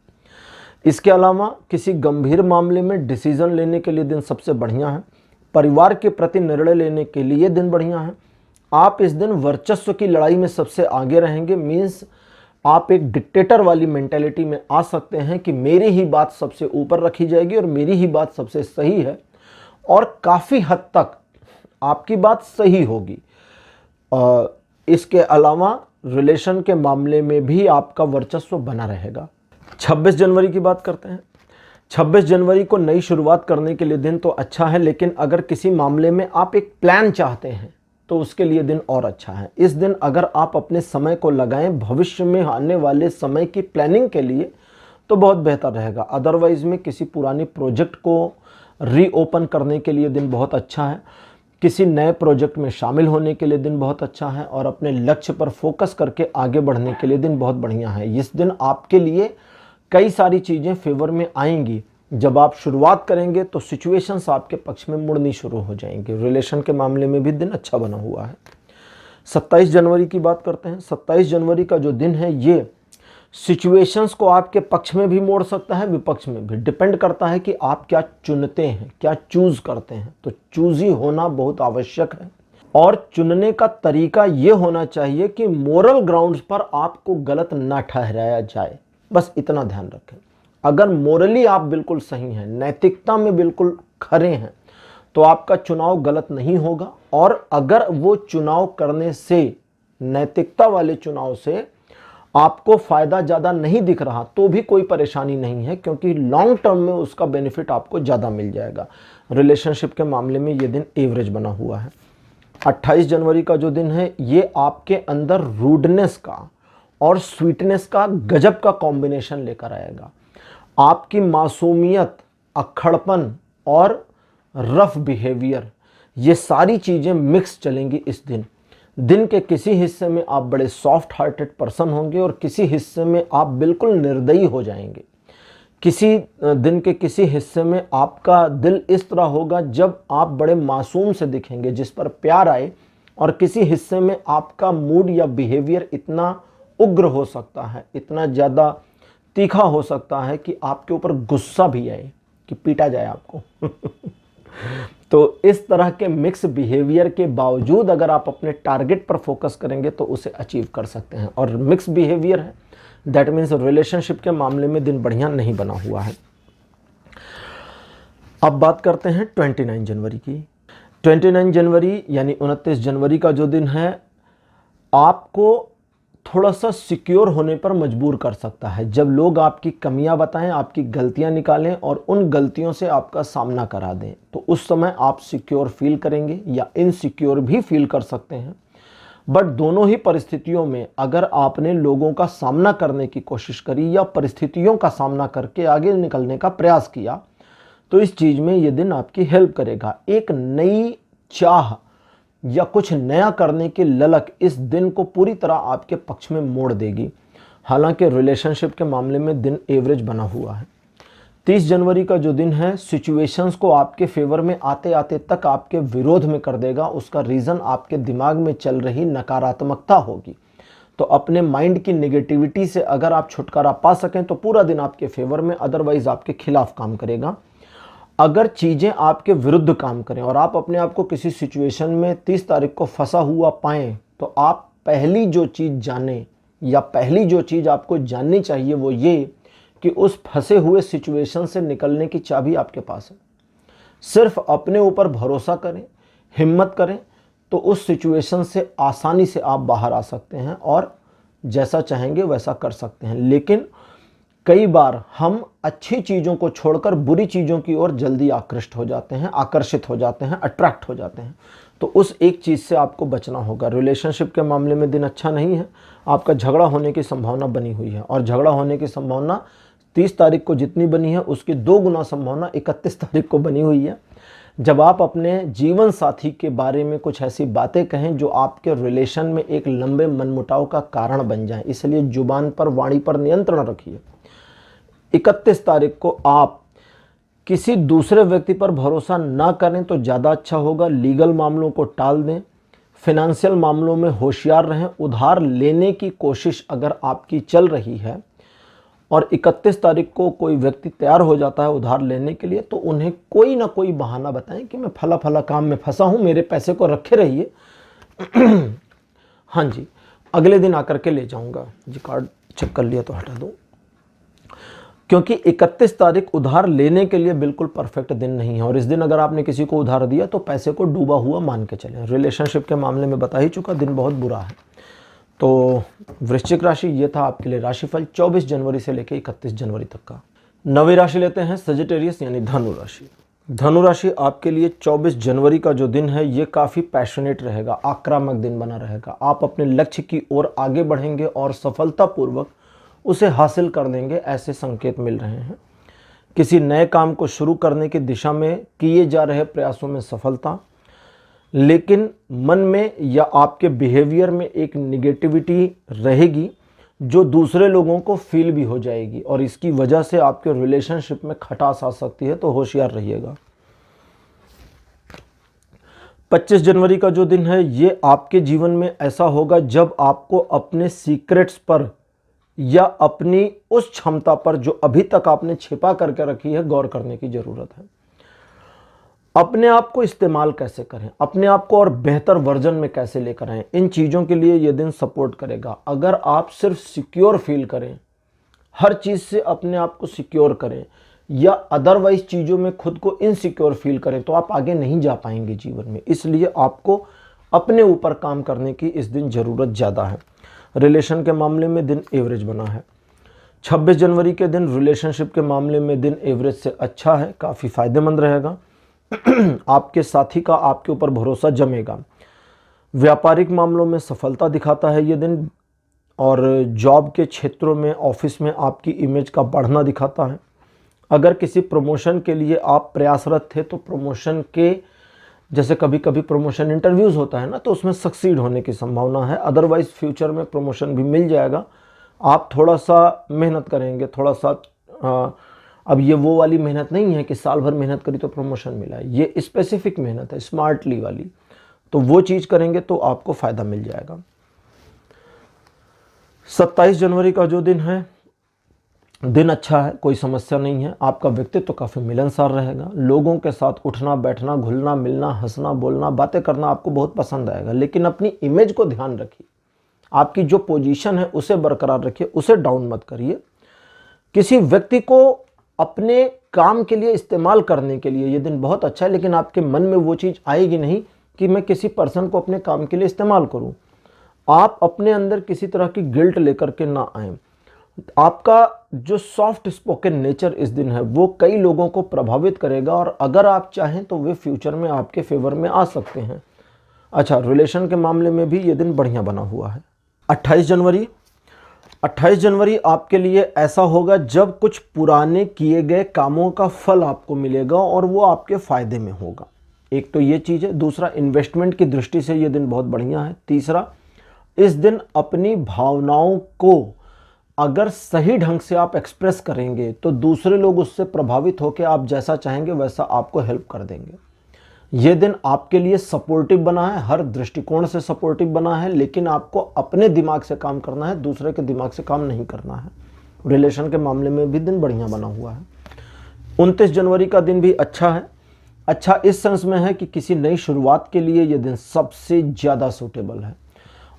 इसके अलावा किसी गंभीर मामले में डिसीजन लेने के लिए दिन सबसे बढ़िया है। परिवार के प्रति निर्णय लेने के लिए दिन बढ़िया है। आप इस दिन वर्चस्व की लड़ाई में सबसे आगे रहेंगे। मीन्स आप एक डिक्टेटर वाली मेंटेलिटी में आ सकते हैं कि मेरी ही बात सबसे ऊपर रखी जाएगी और मेरी ही बात सबसे सही है और काफ़ी हद तक आपकी बात सही होगी। इसके अलावा रिलेशन के मामले में भी आपका वर्चस्व बना रहेगा। 26 जनवरी की बात करते हैं। 26 जनवरी को नई शुरुआत करने के लिए दिन तो अच्छा है, लेकिन अगर किसी मामले में आप एक प्लान चाहते हैं तो उसके लिए दिन और अच्छा है। इस दिन अगर आप अपने समय को लगाएं भविष्य में आने वाले समय की प्लानिंग के लिए तो बहुत बेहतर रहेगा। अदरवाइज में किसी पुरानी प्रोजेक्ट को रीओपन करने के लिए दिन बहुत अच्छा है। किसी नए प्रोजेक्ट में शामिल होने के लिए दिन बहुत अच्छा है और अपने लक्ष्य पर फोकस करके आगे बढ़ने के लिए दिन बहुत बढ़िया है। इस दिन आपके लिए कई सारी चीज़ें फेवर में आएंगी। जब आप शुरुआत करेंगे तो सिचुएशंस आपके पक्ष में मुड़नी शुरू हो जाएंगे। रिलेशन के मामले में भी दिन अच्छा बना हुआ है। 27 जनवरी की बात करते हैं। 27 जनवरी का जो दिन है ये सिचुएशंस को आपके पक्ष में भी मोड़ सकता है, विपक्ष में भी। डिपेंड करता है कि आप क्या चुनते हैं, क्या चूज करते हैं। तो चूजी होना बहुत आवश्यक है और चुनने का तरीका ये होना चाहिए कि मोरल ग्राउंड्स पर आपको गलत ना ठहराया जाए, बस इतना ध्यान रखें। अगर मोरली आप बिल्कुल सही हैं, नैतिकता में बिल्कुल खरे हैं, तो आपका चुनाव गलत नहीं होगा। और अगर वो चुनाव करने से, नैतिकता वाले चुनाव से आपको फायदा ज़्यादा नहीं दिख रहा तो भी कोई परेशानी नहीं है, क्योंकि लॉन्ग टर्म में उसका बेनिफिट आपको ज़्यादा मिल जाएगा। रिलेशनशिप के मामले में ये दिन एवरेज बना हुआ है। 28 जनवरी का जो दिन है ये आपके अंदर रूडनेस का और स्वीटनेस का गजब का कॉम्बिनेशन लेकर आएगा। आपकी मासूमियत, अक्खड़पन और रफ बिहेवियर, ये सारी चीज़ें मिक्स चलेंगी इस दिन। दिन के किसी हिस्से में आप बड़े सॉफ्ट हार्टेड पर्सन होंगे और किसी हिस्से में आप बिल्कुल निर्दयी हो जाएंगे। किसी दिन के किसी हिस्से में आपका दिल इस तरह होगा जब आप बड़े मासूम से दिखेंगे, जिस पर प्यार आए, और किसी हिस्से में आपका मूड या बिहेवियर इतना उग्र हो सकता है, इतना ज़्यादा तीखा हो सकता है कि आपके ऊपर गुस्सा भी आए कि पीटा जाए आपको। तो इस तरह के मिक्स बिहेवियर के बावजूद अगर आप अपने टारगेट पर फोकस करेंगे तो उसे अचीव कर सकते हैं। और मिक्स बिहेवियर है, दैट मीन्स रिलेशनशिप के मामले में दिन बढ़िया नहीं बना हुआ है। अब बात करते हैं 29 जनवरी की। 29 जनवरी यानी 29 जनवरी का जो दिन है, आपको थोड़ा सा सिक्योर होने पर मजबूर कर सकता है। जब लोग आपकी कमियां बताएं, आपकी गलतियां निकालें और उन गलतियों से आपका सामना करा दें, तो उस समय आप सिक्योर फील करेंगे या इनसिक्योर भी फील कर सकते हैं। बट दोनों ही परिस्थितियों में अगर आपने लोगों का सामना करने की कोशिश करी या परिस्थितियों का सामना करके आगे निकलने का प्रयास किया, तो इस चीज़ में ये दिन आपकी हेल्प करेगा। एक नई चाह या कुछ नया करने की ललक इस दिन को पूरी तरह आपके पक्ष में मोड़ देगी। हालांकि रिलेशनशिप के मामले में दिन एवरेज बना हुआ है। 30 जनवरी का जो दिन है, सिचुएशंस को आपके फेवर में आते आते तक आपके विरोध में कर देगा। उसका रीज़न आपके दिमाग में चल रही नकारात्मकता होगी। तो अपने माइंड की नेगेटिविटी से अगर आप छुटकारा पा सकें तो पूरा दिन आपके फेवर में, अदरवाइज आपके खिलाफ काम करेगा। अगर चीज़ें आपके विरुद्ध काम करें और आप अपने आप को किसी सिचुएशन में 30 तारीख को फंसा हुआ पाएं, तो आप पहली जो चीज़ जानें या पहली जो चीज़ आपको जाननी चाहिए वो ये कि उस फंसे हुए सिचुएशन से निकलने की चाबी आपके पास है। सिर्फ अपने ऊपर भरोसा करें, हिम्मत करें, तो उस सिचुएशन से आसानी से आप बाहर आ सकते हैं और जैसा चाहेंगे वैसा कर सकते हैं। लेकिन कई बार हम अच्छी चीज़ों को छोड़कर बुरी चीज़ों की ओर जल्दी आकृष्ट हो जाते हैं, आकर्षित हो जाते हैं, अट्रैक्ट हो जाते हैं। तो उस एक चीज़ से आपको बचना होगा। रिलेशनशिप के मामले में दिन अच्छा नहीं है। आपका झगड़ा होने की संभावना बनी हुई है और झगड़ा होने की संभावना 30 तारीख को जितनी बनी है उसकी 2 गुना संभावना 31 तारीख को बनी हुई है। जब आप अपने जीवन साथी के बारे में कुछ ऐसी बातें कहें जो आपके रिलेशन में एक लंबे मनमुटाव का कारण बन जाए, इसलिए जुबान पर, वाणी पर नियंत्रण रखिए। 31 तारीख को आप किसी दूसरे व्यक्ति पर भरोसा ना करें तो ज़्यादा अच्छा होगा। लीगल मामलों को टाल दें, फिनेंशियल मामलों में होशियार रहें। उधार लेने की कोशिश अगर आपकी चल रही है और 31 तारीख को कोई व्यक्ति तैयार हो जाता है उधार लेने के लिए, तो उन्हें कोई ना कोई बहाना बताएं कि मैं फला फला काम में फंसा हूँ, मेरे पैसे को रखे रहिए। हाँ जी, अगले दिन आकर के ले जाऊँगा जी, कार्ड चेक कर लिया तो हटा दूँ। क्योंकि 31 तारीख उधार लेने के लिए बिल्कुल परफेक्ट दिन नहीं है और इस दिन अगर आपने किसी को उधार दिया तो पैसे को डूबा हुआ मान के चलें। रिलेशनशिप के मामले में बता ही चुका, दिन बहुत बुरा है। तो वृश्चिक राशि, ये था आपके लिए राशिफल 24 जनवरी से लेकर 31 जनवरी तक का। 9वीं राशि लेते हैं सजिटेरियस यानी धनु राशि। धनु राशि आपके लिए 24 जनवरी का जो दिन है ये काफ़ी पैशनेट रहेगा, आक्रामक दिन बना रहेगा। आप अपने लक्ष्य की ओर आगे बढ़ेंगे और सफलतापूर्वक उसे हासिल कर लेंगे, ऐसे संकेत मिल रहे हैं। किसी नए काम को शुरू करने की दिशा में किए जा रहे प्रयासों में सफलता, लेकिन मन में या आपके बिहेवियर में एक निगेटिविटी रहेगी जो दूसरे लोगों को फील भी हो जाएगी और इसकी वजह से आपके रिलेशनशिप में खटास आ सकती है, तो होशियार रहिएगा। 25 जनवरी का जो दिन है ये आपके जीवन में ऐसा होगा जब आपको अपने सीक्रेट्स पर या अपनी उस क्षमता पर जो अभी तक आपने छिपा करके रखी है गौर करने की जरूरत है। अपने आप को इस्तेमाल कैसे करें, अपने आप को और बेहतर वर्जन में कैसे लेकर आएं, इन चीज़ों के लिए ये दिन सपोर्ट करेगा। अगर आप सिर्फ सिक्योर फील करें, हर चीज़ से अपने आप को सिक्योर करें या अदरवाइज चीज़ों में खुद को इनसिक्योर फील करें तो आप आगे नहीं जा पाएंगे जीवन में। इसलिए आपको अपने ऊपर काम करने की इस दिन ज़रूरत ज़्यादा है। रिलेशन के मामले में दिन एवरेज बना है। 26 जनवरी के दिन रिलेशनशिप के मामले में दिन एवरेज से अच्छा है, काफ़ी फायदेमंद रहेगा। आपके साथी का आपके ऊपर भरोसा जमेगा। व्यापारिक मामलों में सफलता दिखाता है ये दिन और जॉब के क्षेत्रों में, ऑफिस में आपकी इमेज का बढ़ना दिखाता है। अगर किसी प्रमोशन के लिए आप प्रयासरत थे तो प्रमोशन के, जैसे कभी कभी प्रमोशन इंटरव्यूज़ होता है ना, तो उसमें सक्सीड होने की संभावना है। अदरवाइज फ्यूचर में प्रमोशन भी मिल जाएगा। आप थोड़ा सा मेहनत करेंगे, थोड़ा सा अब ये वो वाली मेहनत नहीं है कि साल भर मेहनत करी तो प्रमोशन मिला है, ये स्पेसिफिक मेहनत है, स्मार्टली वाली। तो वो चीज़ करेंगे तो आपको फ़ायदा मिल जाएगा। 27 जनवरी का जो दिन है, दिन अच्छा है, कोई समस्या नहीं है। आपका व्यक्तित्व काफ़ी मिलनसार रहेगा। लोगों के साथ उठना बैठना, घुलना मिलना, हंसना बोलना, बातें करना आपको बहुत पसंद आएगा। लेकिन अपनी इमेज को ध्यान रखिए, आपकी जो पोजीशन है उसे बरकरार रखिए, उसे डाउन मत करिए। किसी व्यक्ति को अपने काम के लिए इस्तेमाल करने के लिए ये दिन बहुत अच्छा है, लेकिन आपके मन में वो चीज़ आएगी नहीं कि मैं किसी पर्सन को अपने काम के लिए इस्तेमाल करूं। आप अपने अंदर किसी तरह की गिल्ट लेकर के ना आए। आपका जो सॉफ्ट स्पोकन नेचर इस दिन है वो कई लोगों को प्रभावित करेगा और अगर आप चाहें तो वे फ्यूचर में आपके फेवर में आ सकते हैं। अच्छा, रिलेशन के मामले में भी ये दिन बढ़िया बना हुआ है। 28 जनवरी आपके लिए ऐसा होगा जब कुछ पुराने किए गए कामों का फल आपको मिलेगा और वो आपके फ़ायदे में होगा। एक तो ये चीज़ है। दूसरा, इन्वेस्टमेंट की दृष्टि से ये दिन बहुत बढ़िया है। तीसरा, इस दिन अपनी भावनाओं को अगर सही ढंग से आप एक्सप्रेस करेंगे तो दूसरे लोग उससे प्रभावित होकर आप जैसा चाहेंगे वैसा आपको हेल्प कर देंगे। ये दिन आपके लिए सपोर्टिव बना है, हर दृष्टिकोण से सपोर्टिव बना है, लेकिन आपको अपने दिमाग से काम करना है, दूसरे के दिमाग से काम नहीं करना है। रिलेशन के मामले में भी दिन बढ़िया बना हुआ है। 29 जनवरी का दिन भी अच्छा है। अच्छा इस सेंस में है कि किसी नई शुरुआत के लिए ये दिन सबसे ज़्यादा सूटेबल है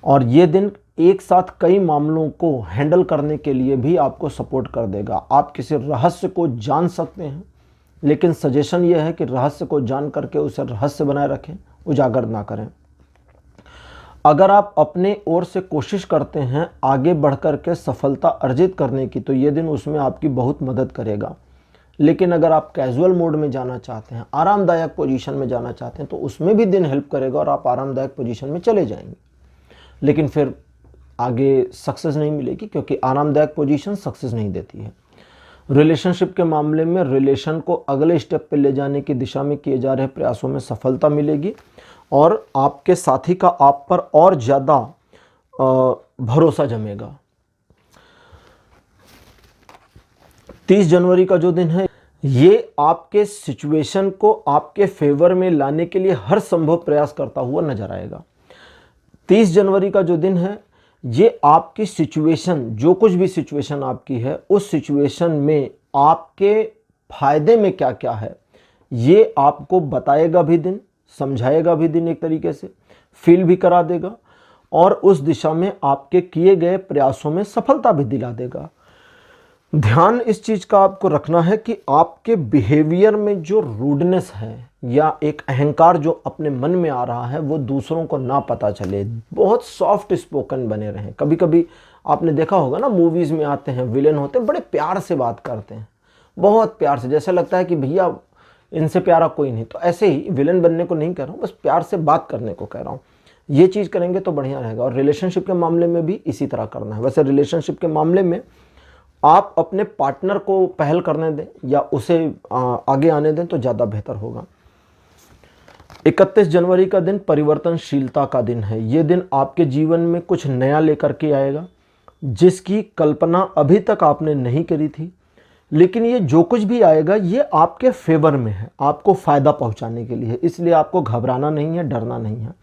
और ये दिन एक साथ कई मामलों को हैंडल करने के लिए भी आपको सपोर्ट कर देगा। आप किसी रहस्य को जान सकते हैं, लेकिन सजेशन यह है कि रहस्य को जान करके उसे रहस्य बनाए रखें, उजागर ना करें। अगर आप अपने ओर से कोशिश करते हैं आगे बढ़कर के सफलता अर्जित करने की तो ये दिन उसमें आपकी बहुत मदद करेगा। लेकिन अगर आप कैजुअल मोड में जाना चाहते हैं, आरामदायक पोजीशन में जाना चाहते हैं तो उसमें भी दिन हेल्प करेगा और आप आरामदायक पोजीशन में चले जाएंगे, लेकिन फिर आगे सक्सेस नहीं मिलेगी क्योंकि आरामदायक पोजीशन सक्सेस नहीं देती है। रिलेशनशिप के मामले में रिलेशन को अगले स्टेप पे ले जाने की दिशा में किए जा रहे प्रयासों में सफलता मिलेगी और आपके साथी का आप पर और ज़्यादा भरोसा जमेगा। 30 जनवरी का जो दिन है ये आपके सिचुएशन को आपके फेवर में लाने के लिए हर संभव प्रयास करता हुआ नजर आएगा। 30 जनवरी का जो दिन है ये आपकी सिचुएशन, जो कुछ भी सिचुएशन आपकी है, उस सिचुएशन में आपके फायदे में क्या क्या है ये आपको बताएगा भी दिन, समझाएगा भी दिन, एक तरीके से फील भी करा देगा और उस दिशा में आपके किए गए प्रयासों में सफलता भी दिला देगा। ध्यान इस चीज़ का आपको रखना है कि आपके बिहेवियर में जो रूडनेस है या एक अहंकार जो अपने मन में आ रहा है वो दूसरों को ना पता चले। बहुत सॉफ्ट स्पोकन बने रहें। कभी कभी आपने देखा होगा ना, मूवीज़ में आते हैं विलेन होते हैं, बड़े प्यार से बात करते हैं, बहुत प्यार से, जैसे लगता है कि भैया इनसे प्यारा कोई नहीं। तो ऐसे ही विलेन बनने को नहीं कह रहा हूँ, बस प्यार से बात करने को कह रहा हूँ। ये चीज़ करेंगे तो बढ़िया रहेगा। और रिलेशनशिप के मामले में भी इसी तरह करना है। वैसे रिलेशनशिप के मामले में आप अपने पार्टनर को पहल करने दें या उसे आगे आने दें तो ज़्यादा बेहतर होगा। 31 जनवरी का दिन परिवर्तनशीलता का दिन है। ये दिन आपके जीवन में कुछ नया लेकर के आएगा जिसकी कल्पना अभी तक आपने नहीं करी थी, लेकिन ये जो कुछ भी आएगा ये आपके फेवर में है, आपको फ़ायदा पहुंचाने के लिए है, इसलिए आपको घबराना नहीं है, डरना नहीं है।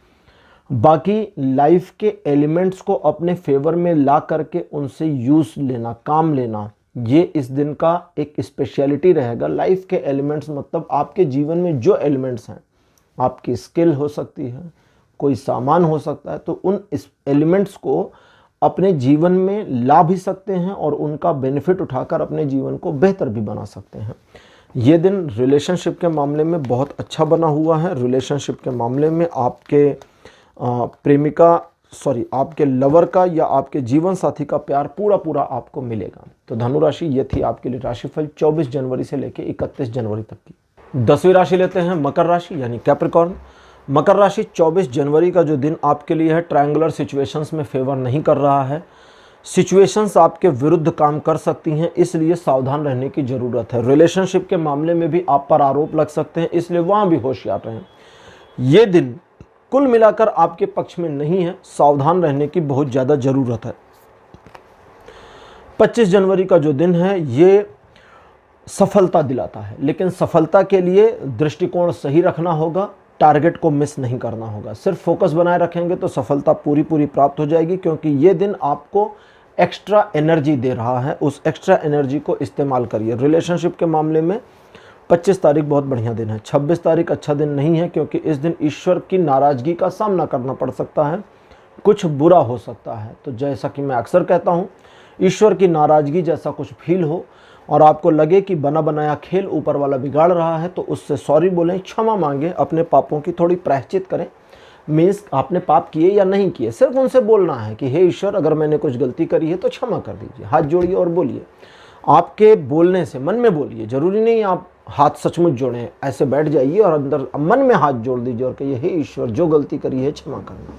बाकी लाइफ के एलिमेंट्स को अपने फेवर में ला करके उनसे यूज़ लेना, काम लेना, ये इस दिन का एक स्पेशलिटी रहेगा। लाइफ के एलिमेंट्स मतलब आपके जीवन में जो एलिमेंट्स हैं, आपकी स्किल हो सकती है, कोई सामान हो सकता है, तो उन इस एलिमेंट्स को अपने जीवन में ला भी सकते हैं और उनका बेनिफिट उठाकर अपने जीवन को बेहतर भी बना सकते हैं। ये दिन रिलेशनशिप के मामले में बहुत अच्छा बना हुआ है। रिलेशनशिप के मामले में आपके आपके लवर का या आपके जीवन साथी का प्यार पूरा पूरा आपको मिलेगा। तो धनु राशि ये थी आपके लिए राशिफल 24 जनवरी से लेकर 31 जनवरी तक की। 10वीं राशि लेते हैं मकर राशि यानी कैप्रिकॉर्न। मकर राशि 24 जनवरी का जो दिन आपके लिए है ट्रायंगुलर सिचुएशंस में फेवर नहीं कर रहा है। सिचुएशंस आपके विरुद्ध काम कर सकती हैं, इसलिए सावधान रहने की ज़रूरत है। रिलेशनशिप के मामले में भी आप पर आरोप लग सकते हैं, इसलिए वहाँ भी होशियार रहें। ये दिन कुल मिलाकर आपके पक्ष में नहीं है, सावधान रहने की बहुत ज़्यादा ज़रूरत है। 25 जनवरी का जो दिन है ये सफलता दिलाता है, लेकिन सफलता के लिए दृष्टिकोण सही रखना होगा, टारगेट को मिस नहीं करना होगा। सिर्फ फोकस बनाए रखेंगे तो सफलता पूरी प्राप्त हो जाएगी, क्योंकि ये दिन आपको एक्स्ट्रा एनर्जी दे रहा है। उस एक्स्ट्रा एनर्जी को इस्तेमाल करिए। रिलेशनशिप के मामले में 25 तारीख बहुत बढ़िया दिन है। 26 तारीख अच्छा दिन नहीं है, क्योंकि इस दिन ईश्वर की नाराज़गी का सामना करना पड़ सकता है, कुछ बुरा हो सकता है। तो जैसा कि मैं अक्सर कहता हूँ, ईश्वर की नाराज़गी जैसा कुछ फील हो और आपको लगे कि बना बनाया खेल ऊपर वाला बिगाड़ रहा है, तो उससे सॉरी बोलें, क्षमा मांगें, अपने पापों की थोड़ी प्रायश्चित करें, मीन्स आपने पाप किए या नहीं किए, सिर्फ उनसे बोलना है कि हे ईश्वर, अगर मैंने कुछ गलती करी है तो क्षमा कर दीजिए। हाथ जोड़िए और बोलिए। आपके बोलने से, मन में बोलिए, जरूरी नहीं आप हाथ सचमुच जोड़ें, ऐसे बैठ जाइए और अंदर मन में हाथ जोड़ दीजिए और कहिए हे ईश्वर, जो गलती करी है क्षमा करना।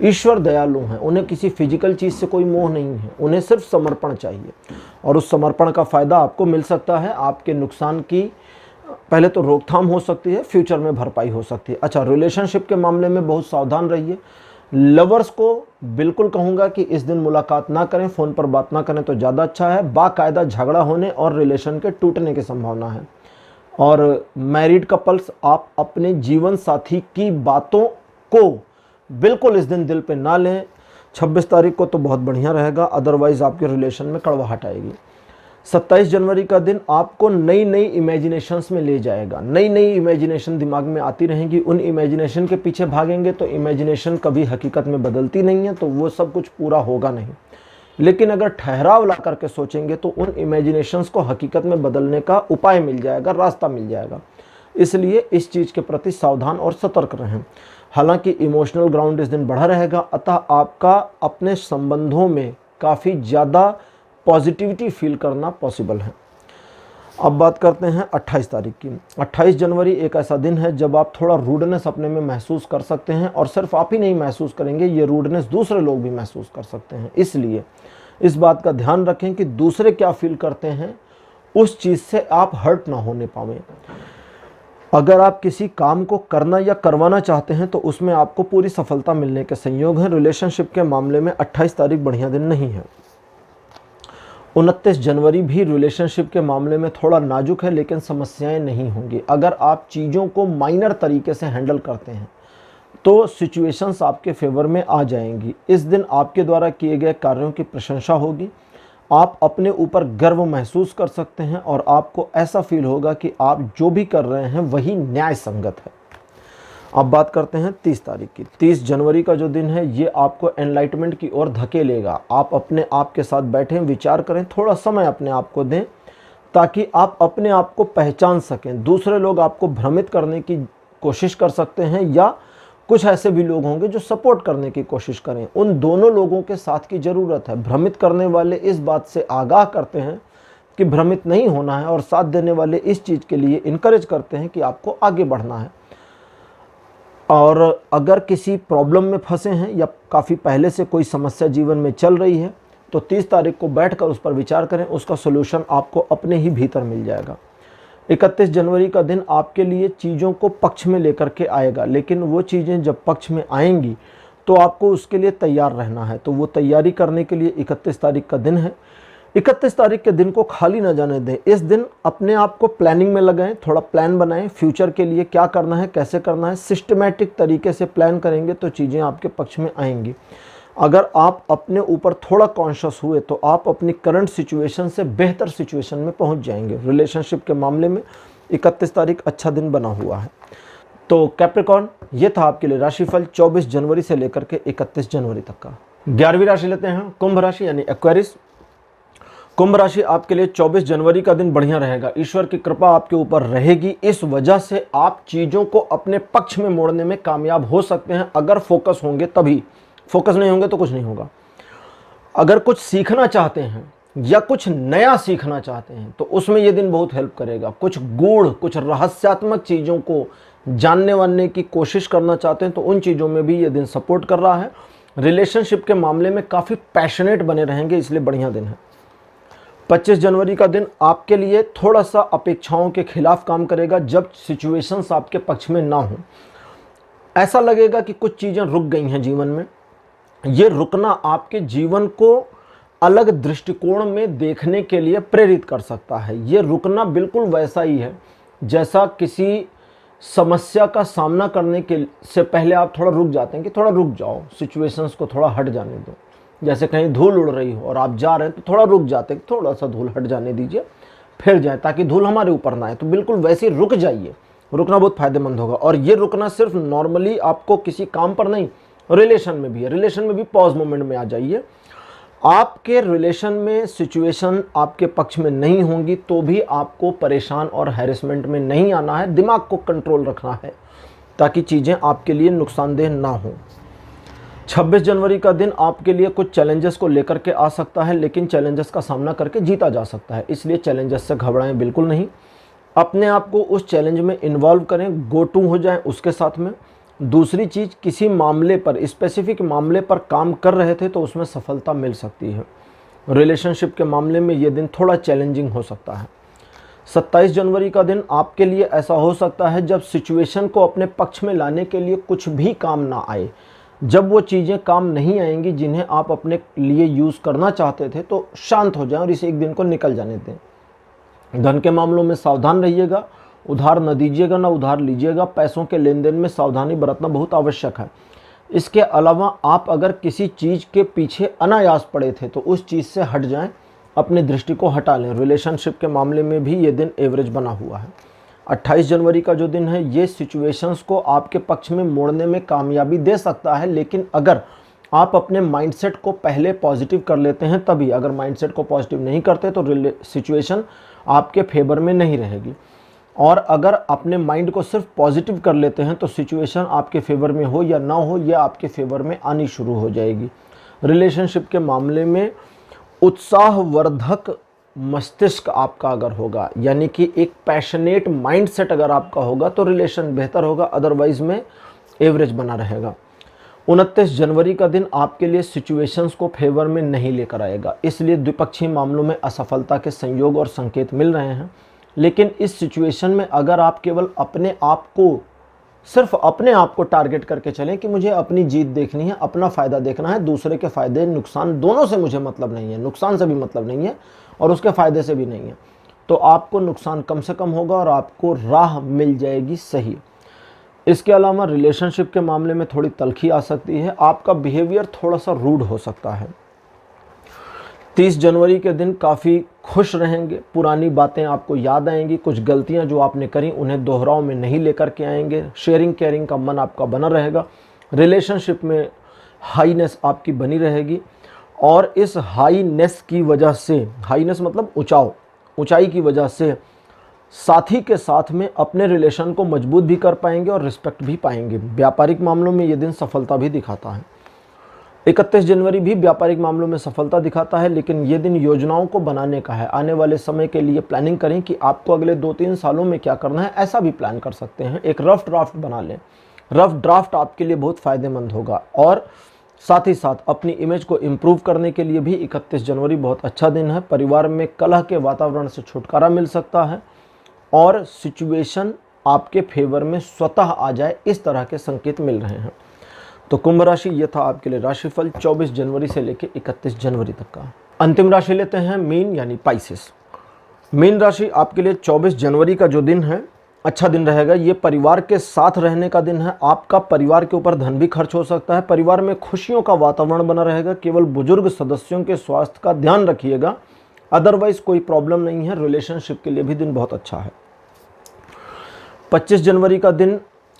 ईश्वर दयालु हैं, उन्हें किसी फिजिकल चीज़ से कोई मोह नहीं है, उन्हें सिर्फ समर्पण चाहिए और उस समर्पण का फ़ायदा आपको मिल सकता है। आपके नुकसान की पहले तो रोकथाम हो सकती है, फ्यूचर में भरपाई हो सकती है। अच्छा, रिलेशनशिप के मामले में बहुत सावधान रहिए। लवर्स को बिल्कुल कहूँगा कि इस दिन मुलाकात ना करें, फ़ोन पर बात ना करें तो ज़्यादा अच्छा है। बाकायदा झगड़ा होने और रिलेशन के टूटने की संभावना है। और मैरिड कपल्स, आप अपने जीवन साथी की बातों को बिल्कुल इस दिन दिल पे ना लें। 26 तारीख को तो बहुत बढ़िया रहेगा, अदरवाइज़ आपके रिलेशन में कड़वाहट आएगी। 27 जनवरी का दिन आपको नई नई इमेजिनेशंस में ले जाएगा। नई नई इमेजिनेशन दिमाग में आती रहेंगी, उन इमेजिनेशन के पीछे भागेंगे तो इमेजिनेशन कभी हकीकत में बदलती नहीं है, तो वो सब कुछ पूरा होगा नहीं। लेकिन अगर ठहराव ला करके सोचेंगे तो उन इमेजिनेशंस को हकीकत में बदलने का उपाय मिल जाएगा, रास्ता मिल जाएगा। इसलिए इस चीज़ के प्रति सावधान और सतर्क रहें। हालांकि इमोशनल ग्राउंड इस दिन बढ़ा रहेगा, अतः आपका अपने संबंधों में काफ़ी ज़्यादा पॉजिटिविटी फील करना पॉसिबल है। अब बात करते हैं 28 तारीख की। 28 जनवरी एक ऐसा दिन है जब आप थोड़ा रूडनेस अपने में महसूस कर सकते हैं, और सिर्फ आप ही नहीं महसूस करेंगे, ये रूडनेस दूसरे लोग भी महसूस कर सकते हैं। इसलिए इस बात का ध्यान रखें कि दूसरे क्या फील करते हैं, उस चीज़ से आप हर्ट ना होने पाएं। अगर आप किसी काम को करना या करवाना चाहते हैं तो उसमें आपको पूरी सफलता मिलने के संयोग हैं। रिलेशनशिप के मामले में 28 तारीख बढ़िया दिन नहीं है। 29 जनवरी भी रिलेशनशिप के मामले में थोड़ा नाजुक है, लेकिन समस्याएं नहीं होंगी। अगर आप चीज़ों को माइनर तरीके से हैंडल करते हैं तो सिचुएशंस आपके फेवर में आ जाएंगी। इस दिन आपके द्वारा किए गए कार्यों की प्रशंसा होगी, आप अपने ऊपर गर्व महसूस कर सकते हैं और आपको ऐसा फील होगा कि आप जो भी कर रहे हैं वही न्याय संगत है। अब बात करते हैं 30 तारीख की। 30 जनवरी का जो दिन है ये आपको एनलाइटमेंट की ओर धकेलेगा। आप अपने आप के साथ बैठें, विचार करें, थोड़ा समय अपने आप को दें ताकि आप अपने आप को पहचान सकें। दूसरे लोग आपको भ्रमित करने की कोशिश कर सकते हैं या कुछ ऐसे भी लोग होंगे जो सपोर्ट करने की कोशिश करें। उन दोनों लोगों के साथ की ज़रूरत है। भ्रमित करने वाले इस बात से आगाह करते हैं कि भ्रमित नहीं होना है, और साथ देने वाले इस चीज़ के लिए इनकरेज करते हैं कि आपको आगे बढ़ना है। और अगर किसी प्रॉब्लम में फंसे हैं या काफ़ी पहले से कोई समस्या जीवन में चल रही है तो 30 तारीख को बैठकर उस पर विचार करें, उसका सोल्यूशन आपको अपने ही भीतर मिल जाएगा। 31 जनवरी का दिन आपके लिए चीज़ों को पक्ष में लेकर के आएगा, लेकिन वो चीज़ें जब पक्ष में आएंगी तो आपको उसके लिए तैयार रहना है। तो वो तैयारी करने के लिए 31 तारीख का दिन है। 31 तारीख के दिन को खाली ना जाने दें। इस दिन अपने आप को प्लानिंग में लगाएं, थोड़ा प्लान बनाएं, फ्यूचर के लिए क्या करना है, कैसे करना है। सिस्टमैटिक तरीके से प्लान करेंगे तो चीज़ें आपके पक्ष में आएंगी। अगर आप अपने ऊपर थोड़ा कॉन्शियस हुए तो आप अपनी करंट सिचुएशन से बेहतर सिचुएशन में पहुंच जाएंगे। रिलेशनशिप के मामले में 31 तारीख अच्छा दिन बना हुआ है। तो कैप्रिकॉर्न, ये था आपके लिए राशिफल 24 जनवरी से लेकर के 31 जनवरी तक का। 11वीं राशि लेते हैं, कुंभ राशि यानी एक्वेरियस। कुंभ राशि आपके लिए 24 जनवरी का दिन बढ़िया रहेगा। ईश्वर की कृपा आपके ऊपर रहेगी। इस वजह से आप चीज़ों को अपने पक्ष में मोड़ने में कामयाब हो सकते हैं, अगर फोकस होंगे तभी। फोकस नहीं होंगे तो कुछ नहीं होगा। अगर कुछ सीखना चाहते हैं या कुछ नया सीखना चाहते हैं तो उसमें यह दिन बहुत हेल्प करेगा। कुछ गूढ़, कुछ रहस्यात्मक चीज़ों को जानने वानने की कोशिश करना चाहते हैं तो उन चीज़ों में भी यह दिन सपोर्ट कर रहा है। रिलेशनशिप के मामले में काफ़ी पैशनेट बने रहेंगे, इसलिए बढ़िया दिन है। 25 जनवरी का दिन आपके लिए थोड़ा सा अपेक्षाओं के खिलाफ काम करेगा। जब सिचुएशंस आपके पक्ष में ना हो, ऐसा लगेगा कि कुछ चीज़ें रुक गई हैं जीवन में। ये रुकना आपके जीवन को अलग दृष्टिकोण में देखने के लिए प्रेरित कर सकता है। ये रुकना बिल्कुल वैसा ही है जैसा किसी समस्या का सामना करने के से पहले आप थोड़ा रुक जाते हैं कि थोड़ा रुक जाओ, सिचुएशंस को थोड़ा हट जाने दो। जैसे कहीं धूल उड़ रही हो और आप जा रहे हैं तो थोड़ा रुक जाते हैं, थोड़ा सा धूल हट जाने दीजिए, फिर जाए ताकि धूल हमारे ऊपर ना आए। तो बिल्कुल वैसे ही रुक जाइए। रुकना बहुत फायदेमंद होगा। और ये रुकना सिर्फ नॉर्मली आपको किसी काम पर नहीं, रिलेशन में भी है। रिलेशन में भी पॉज मोमेंट में आ जाइए। आपके रिलेशन में सिचुएशन आपके पक्ष में नहीं होंगी तो भी आपको परेशान और हैरेसमेंट में नहीं आना है, दिमाग को कंट्रोल रखना है ताकि चीज़ें आपके लिए नुकसानदेह ना हो। 26 जनवरी का दिन आपके लिए कुछ चैलेंजेस को लेकर के आ सकता है, लेकिन चैलेंजेस का सामना करके जीता जा सकता है, इसलिए चैलेंजेस से घबराएं बिल्कुल नहीं। अपने आप को उस चैलेंज में इन्वॉल्व करें, गो टू हो जाएं उसके साथ में। दूसरी चीज़, किसी मामले पर, स्पेसिफिक मामले पर काम कर रहे थे तो उसमें सफलता मिल सकती है। रिलेशनशिप के मामले में ये दिन थोड़ा चैलेंजिंग हो सकता है। 27 जनवरी का दिन आपके लिए ऐसा हो सकता है जब सिचुएशन को अपने पक्ष में लाने के लिए कुछ भी काम ना आए, जब वो चीज़ें काम नहीं आएंगी जिन्हें आप अपने लिए यूज़ करना चाहते थे, तो शांत हो जाएं और इस एक दिन को निकल जाने दें। धन के मामलों में सावधान रहिएगा, उधार न दीजिएगा न उधार लीजिएगा। पैसों के लेन देन में सावधानी बरतना बहुत आवश्यक है। इसके अलावा आप अगर किसी चीज़ के पीछे अनायास पड़े थे तो उस चीज़ से हट जाएं, अपनी दृष्टि को हटा लें। रिलेशनशिप के मामले में भी ये दिन एवरेज बना हुआ है। 28 जनवरी का जो दिन है ये सिचुएशंस को आपके पक्ष में मोड़ने में कामयाबी दे सकता है, लेकिन अगर आप अपने माइंडसेट को पहले पॉजिटिव कर लेते हैं तभी। अगर माइंडसेट को पॉजिटिव नहीं करते तो सिचुएशन आपके फेवर में नहीं रहेगी, और अगर अपने माइंड को सिर्फ पॉजिटिव कर लेते हैं तो सिचुएशन आपके फेवर में हो या ना हो, यह आपके फेवर में आनी शुरू हो जाएगी। रिलेशनशिप के मामले में उत्साहवर्धक मस्तिष्क आपका अगर होगा, यानी कि एक पैशनेट माइंडसेट अगर आपका होगा तो रिलेशन बेहतर होगा, अदरवाइज में एवरेज बना रहेगा। 29 जनवरी का दिन आपके लिए सिचुएशंस को फेवर में नहीं लेकर आएगा, इसलिए द्विपक्षीय मामलों में असफलता के संयोग और संकेत मिल रहे हैं। लेकिन इस सिचुएशन में अगर आप केवल अपने आप को, सिर्फ अपने आप को टारगेट करके चलें कि मुझे अपनी जीत देखनी है, अपना फ़ायदा देखना है, दूसरे के फ़ायदे नुकसान दोनों से मुझे मतलब नहीं है, नुकसान से भी मतलब नहीं है और उसके फ़ायदे से भी नहीं है, तो आपको नुकसान कम से कम होगा और आपको राह मिल जाएगी सही। इसके अलावा रिलेशनशिप के मामले में थोड़ी तल्खी आ सकती है, आपका बिहेवियर थोड़ा सा रूड हो सकता है। 30 जनवरी के दिन काफ़ी खुश रहेंगे, पुरानी बातें आपको याद आएंगी, कुछ गलतियां जो आपने करी उन्हें दोहराव में नहीं लेकर के आएंगे। शेयरिंग केयरिंग का मन आपका बना रहेगा। रिलेशनशिप में हाईनेस आपकी बनी रहेगी, और इस हाईनेस की वजह से, हाईनेस मतलब ऊंचाई की वजह से साथी के साथ में अपने रिलेशन को मजबूत भी कर पाएंगे और रिस्पेक्ट भी पाएंगे। व्यापारिक मामलों में ये दिन सफलता भी दिखाता है। 31 जनवरी भी व्यापारिक मामलों में सफलता दिखाता है, लेकिन ये दिन योजनाओं को बनाने का है। आने वाले समय के लिए प्लानिंग करें कि आपको अगले 2-3 सालों में क्या करना है, ऐसा भी प्लान कर सकते हैं। एक रफ ड्राफ्ट बना लें, रफ ड्राफ्ट आपके लिए बहुत फ़ायदेमंद होगा। और साथ ही साथ अपनी इमेज को इम्प्रूव करने के लिए भी 31 जनवरी बहुत अच्छा दिन है। परिवार में कलह के वातावरण से छुटकारा मिल सकता है और सिचुएशन आपके फेवर में स्वतः आ जाए, इस तरह के संकेत मिल रहे हैं। तो कुंभ राशि, ये था आपके लिए राशिफल 24 जनवरी से लेकर 31 जनवरी तक का। अंतिम राशि लेते हैं मीन यानी पाइसेस। मीन राशि आपके लिए 24 जनवरी का जो दिन है अच्छा दिन रहेगा। ये परिवार के साथ रहने का दिन है। आपका परिवार के ऊपर धन भी खर्च हो सकता है। परिवार में खुशियों का वातावरण बना रहेगा। केवल बुजुर्ग सदस्यों के स्वास्थ्य का ध्यान रखिएगा, अदरवाइज कोई प्रॉब्लम नहीं है। रिलेशनशिप के लिए भी दिन बहुत अच्छा है। 25 जनवरी का दिन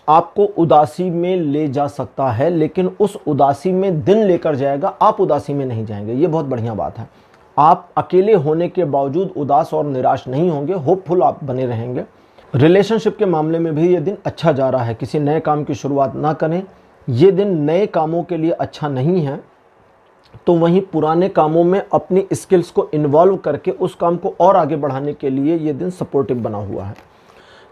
आपको उदासी में ले जा सकता है, लेकिन उस उदासी में दिन लेकर जाएगा, आप उदासी में नहीं जाएंगे। ये बहुत बढ़िया बात है। आप अकेले होने के बावजूद उदास और निराश नहीं होंगे, होपफुल आप बने रहेंगे। रिलेशनशिप के मामले में भी ये दिन अच्छा जा रहा है। किसी नए काम की शुरुआत ना करें, ये दिन नए कामों के लिए अच्छा नहीं है, तो वहीं पुराने कामों में अपनी स्किल्स को इन्वॉल्व करके उस काम को और आगे बढ़ाने के लिए ये दिन सपोर्टिव बना हुआ है।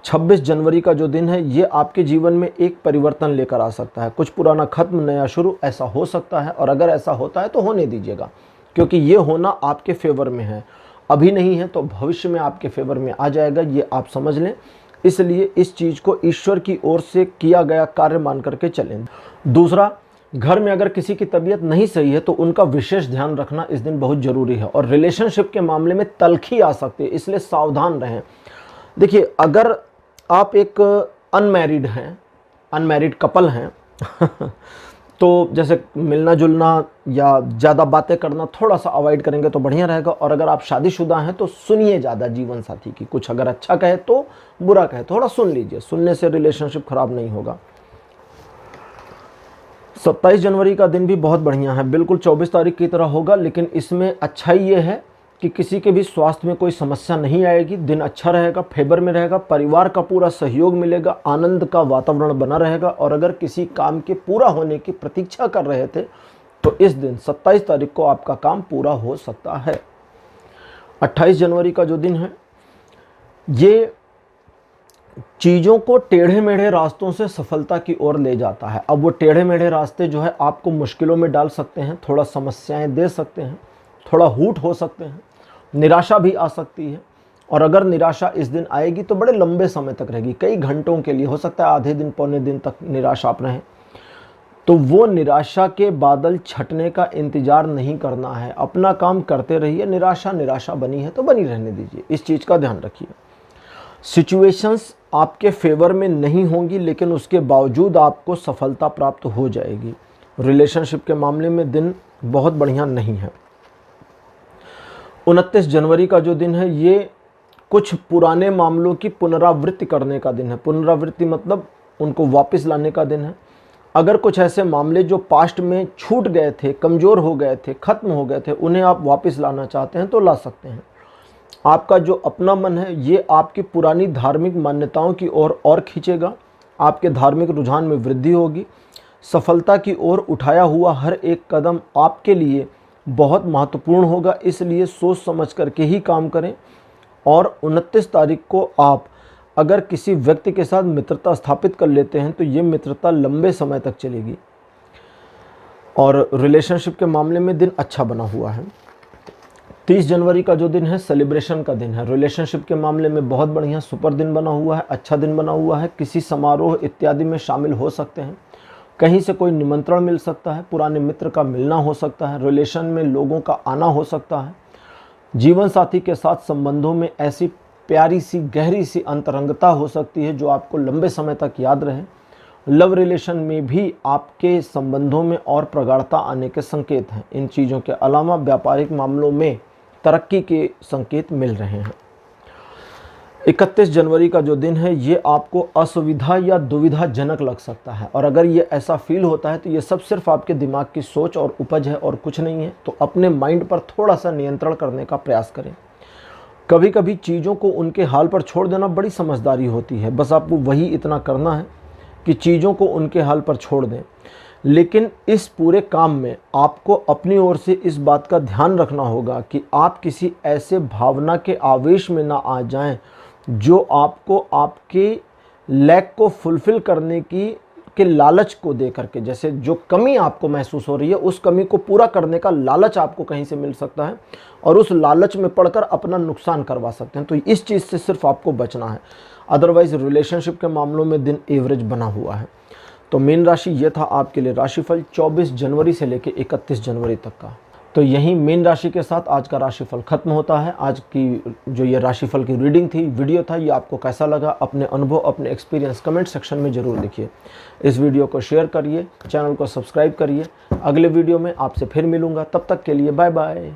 26 जनवरी का जो दिन है ये आपके जीवन में एक परिवर्तन लेकर आ सकता है। कुछ पुराना खत्म, नया शुरू, ऐसा हो सकता है, और अगर ऐसा होता है तो होने दीजिएगा, क्योंकि ये होना आपके फेवर में है। अभी नहीं है तो भविष्य में आपके फेवर में आ जाएगा, ये आप समझ लें। इसलिए इस चीज़ को ईश्वर की ओर से किया गया कार्य मान करके चलें। दूसरा, घर में अगर किसी की तबीयत नहीं सही है तो उनका विशेष ध्यान रखना इस दिन बहुत ज़रूरी है। और रिलेशनशिप के मामले में तल्खी आ सकती है, इसलिए सावधान रहें। देखिए, अगर आप एक अनमैरिड हैं, अनमैरिड कपल हैं तो जैसे मिलना जुलना या ज़्यादा बातें करना थोड़ा सा अवॉइड करेंगे तो बढ़िया रहेगा। और अगर आप शादीशुदा हैं तो सुनिए ज़्यादा जीवन साथी की, कुछ अगर अच्छा कहे तो बुरा कहे, थोड़ा सुन लीजिए, सुनने से रिलेशनशिप खराब नहीं होगा। 27 जनवरी का दिन भी बहुत बढ़िया है, बिल्कुल 24 तारीख की तरह होगा, लेकिन इसमें अच्छाई ये है कि किसी के भी स्वास्थ्य में कोई समस्या नहीं आएगी। दिन अच्छा रहेगा, फेवर में रहेगा, परिवार का पूरा सहयोग मिलेगा, आनंद का वातावरण बना रहेगा। और अगर किसी काम के पूरा होने की प्रतीक्षा कर रहे थे तो इस दिन 27 तारीख को आपका काम पूरा हो सकता है। 28 जनवरी का जो दिन है ये चीज़ों को टेढ़े मेढ़े रास्तों से सफलता की ओर ले जाता है। अब वो टेढ़े मेढ़े रास्ते जो है आपको मुश्किलों में डाल सकते हैं, थोड़ा समस्याएं दे सकते हैं, थोड़ा हूट हो सकते हैं, निराशा भी आ सकती है। और अगर निराशा इस दिन आएगी तो बड़े लंबे समय तक रहेगी, कई घंटों के लिए, हो सकता है आधे दिन पौने दिन तक निराशा आप रहें। तो वो निराशा के बादल छटने का इंतजार नहीं करना है, अपना काम करते रहिए। निराशा बनी है तो बनी रहने दीजिए, इस चीज़ का ध्यान रखिए। सिचुएशंस आपके फेवर में नहीं होंगी लेकिन उसके बावजूद आपको सफलता प्राप्त हो जाएगी। रिलेशनशिप के मामले में दिन बहुत बढ़िया नहीं है। 29 जनवरी का जो दिन है ये कुछ पुराने मामलों की पुनरावृत्ति करने का दिन है। पुनरावृत्ति मतलब उनको वापस लाने का दिन है। अगर कुछ ऐसे मामले जो पास्ट में छूट गए थे, कमज़ोर हो गए थे, ख़त्म हो गए थे, उन्हें आप वापस लाना चाहते हैं तो ला सकते हैं। आपका जो अपना मन है ये आपकी पुरानी धार्मिक मान्यताओं की ओर और खींचेगा। आपके धार्मिक रुझान में वृद्धि होगी। सफलता की ओर उठाया हुआ हर एक कदम आपके लिए बहुत महत्वपूर्ण होगा, इसलिए सोच समझ करके ही काम करें। और 29 तारीख को आप अगर किसी व्यक्ति के साथ मित्रता स्थापित कर लेते हैं तो ये मित्रता लंबे समय तक चलेगी। और रिलेशनशिप के मामले में दिन अच्छा बना हुआ है। 30 जनवरी का जो दिन है सेलिब्रेशन का दिन है। रिलेशनशिप के मामले में बहुत बढ़िया सुपर दिन बना हुआ है, अच्छा दिन बना हुआ है। किसी समारोह इत्यादि में शामिल हो सकते हैं, कहीं से कोई निमंत्रण मिल सकता है, पुराने मित्र का मिलना हो सकता है, रिलेशन में लोगों का आना हो सकता है। जीवन साथी के साथ संबंधों में ऐसी प्यारी सी गहरी सी अंतरंगता हो सकती है जो आपको लंबे समय तक याद रहे। लव रिलेशन में भी आपके संबंधों में और प्रगाढ़ता आने के संकेत हैं। इन चीज़ों के अलावा व्यापारिक मामलों में तरक्की के संकेत मिल रहे हैं। 31 जनवरी का जो दिन है ये आपको असुविधा या दुविधाजनक लग सकता है, और अगर ये ऐसा फील होता है तो ये सब सिर्फ आपके दिमाग की सोच और उपज है और कुछ नहीं है। तो अपने माइंड पर थोड़ा सा नियंत्रण करने का प्रयास करें। कभी कभी चीज़ों को उनके हाल पर छोड़ देना बड़ी समझदारी होती है। बस आपको वही इतना करना है कि चीज़ों को उनके हाल पर छोड़ दें। लेकिन इस पूरे काम में आपको अपनी ओर से इस बात का ध्यान रखना होगा कि आप किसी ऐसे भावना के आवेश में ना आ जाएं जो आपको आपके लैक को फुलफ़िल करने के लालच को दे करके, जैसे जो कमी आपको महसूस हो रही है उस कमी को पूरा करने का लालच आपको कहीं से मिल सकता है और उस लालच में पड़कर अपना नुकसान करवा सकते हैं। तो इस चीज़ से सिर्फ आपको बचना है। अदरवाइज़ रिलेशनशिप के मामलों में दिन एवरेज बना हुआ है। तो मीन राशि ये था आपके लिए राशिफल 24 जनवरी से लेकर 31 जनवरी तक का। तो यही मीन राशि के साथ आज का राशिफल खत्म होता है। आज की जो ये राशिफल की रीडिंग थी, वीडियो था, ये आपको कैसा लगा? अपने अनुभव, अपने एक्सपीरियंस कमेंट सेक्शन में ज़रूर लिखिए। इस वीडियो को शेयर करिए, चैनल को सब्सक्राइब करिए। अगले वीडियो में आपसे फिर मिलूँगा, तब तक के लिए बाय बाय।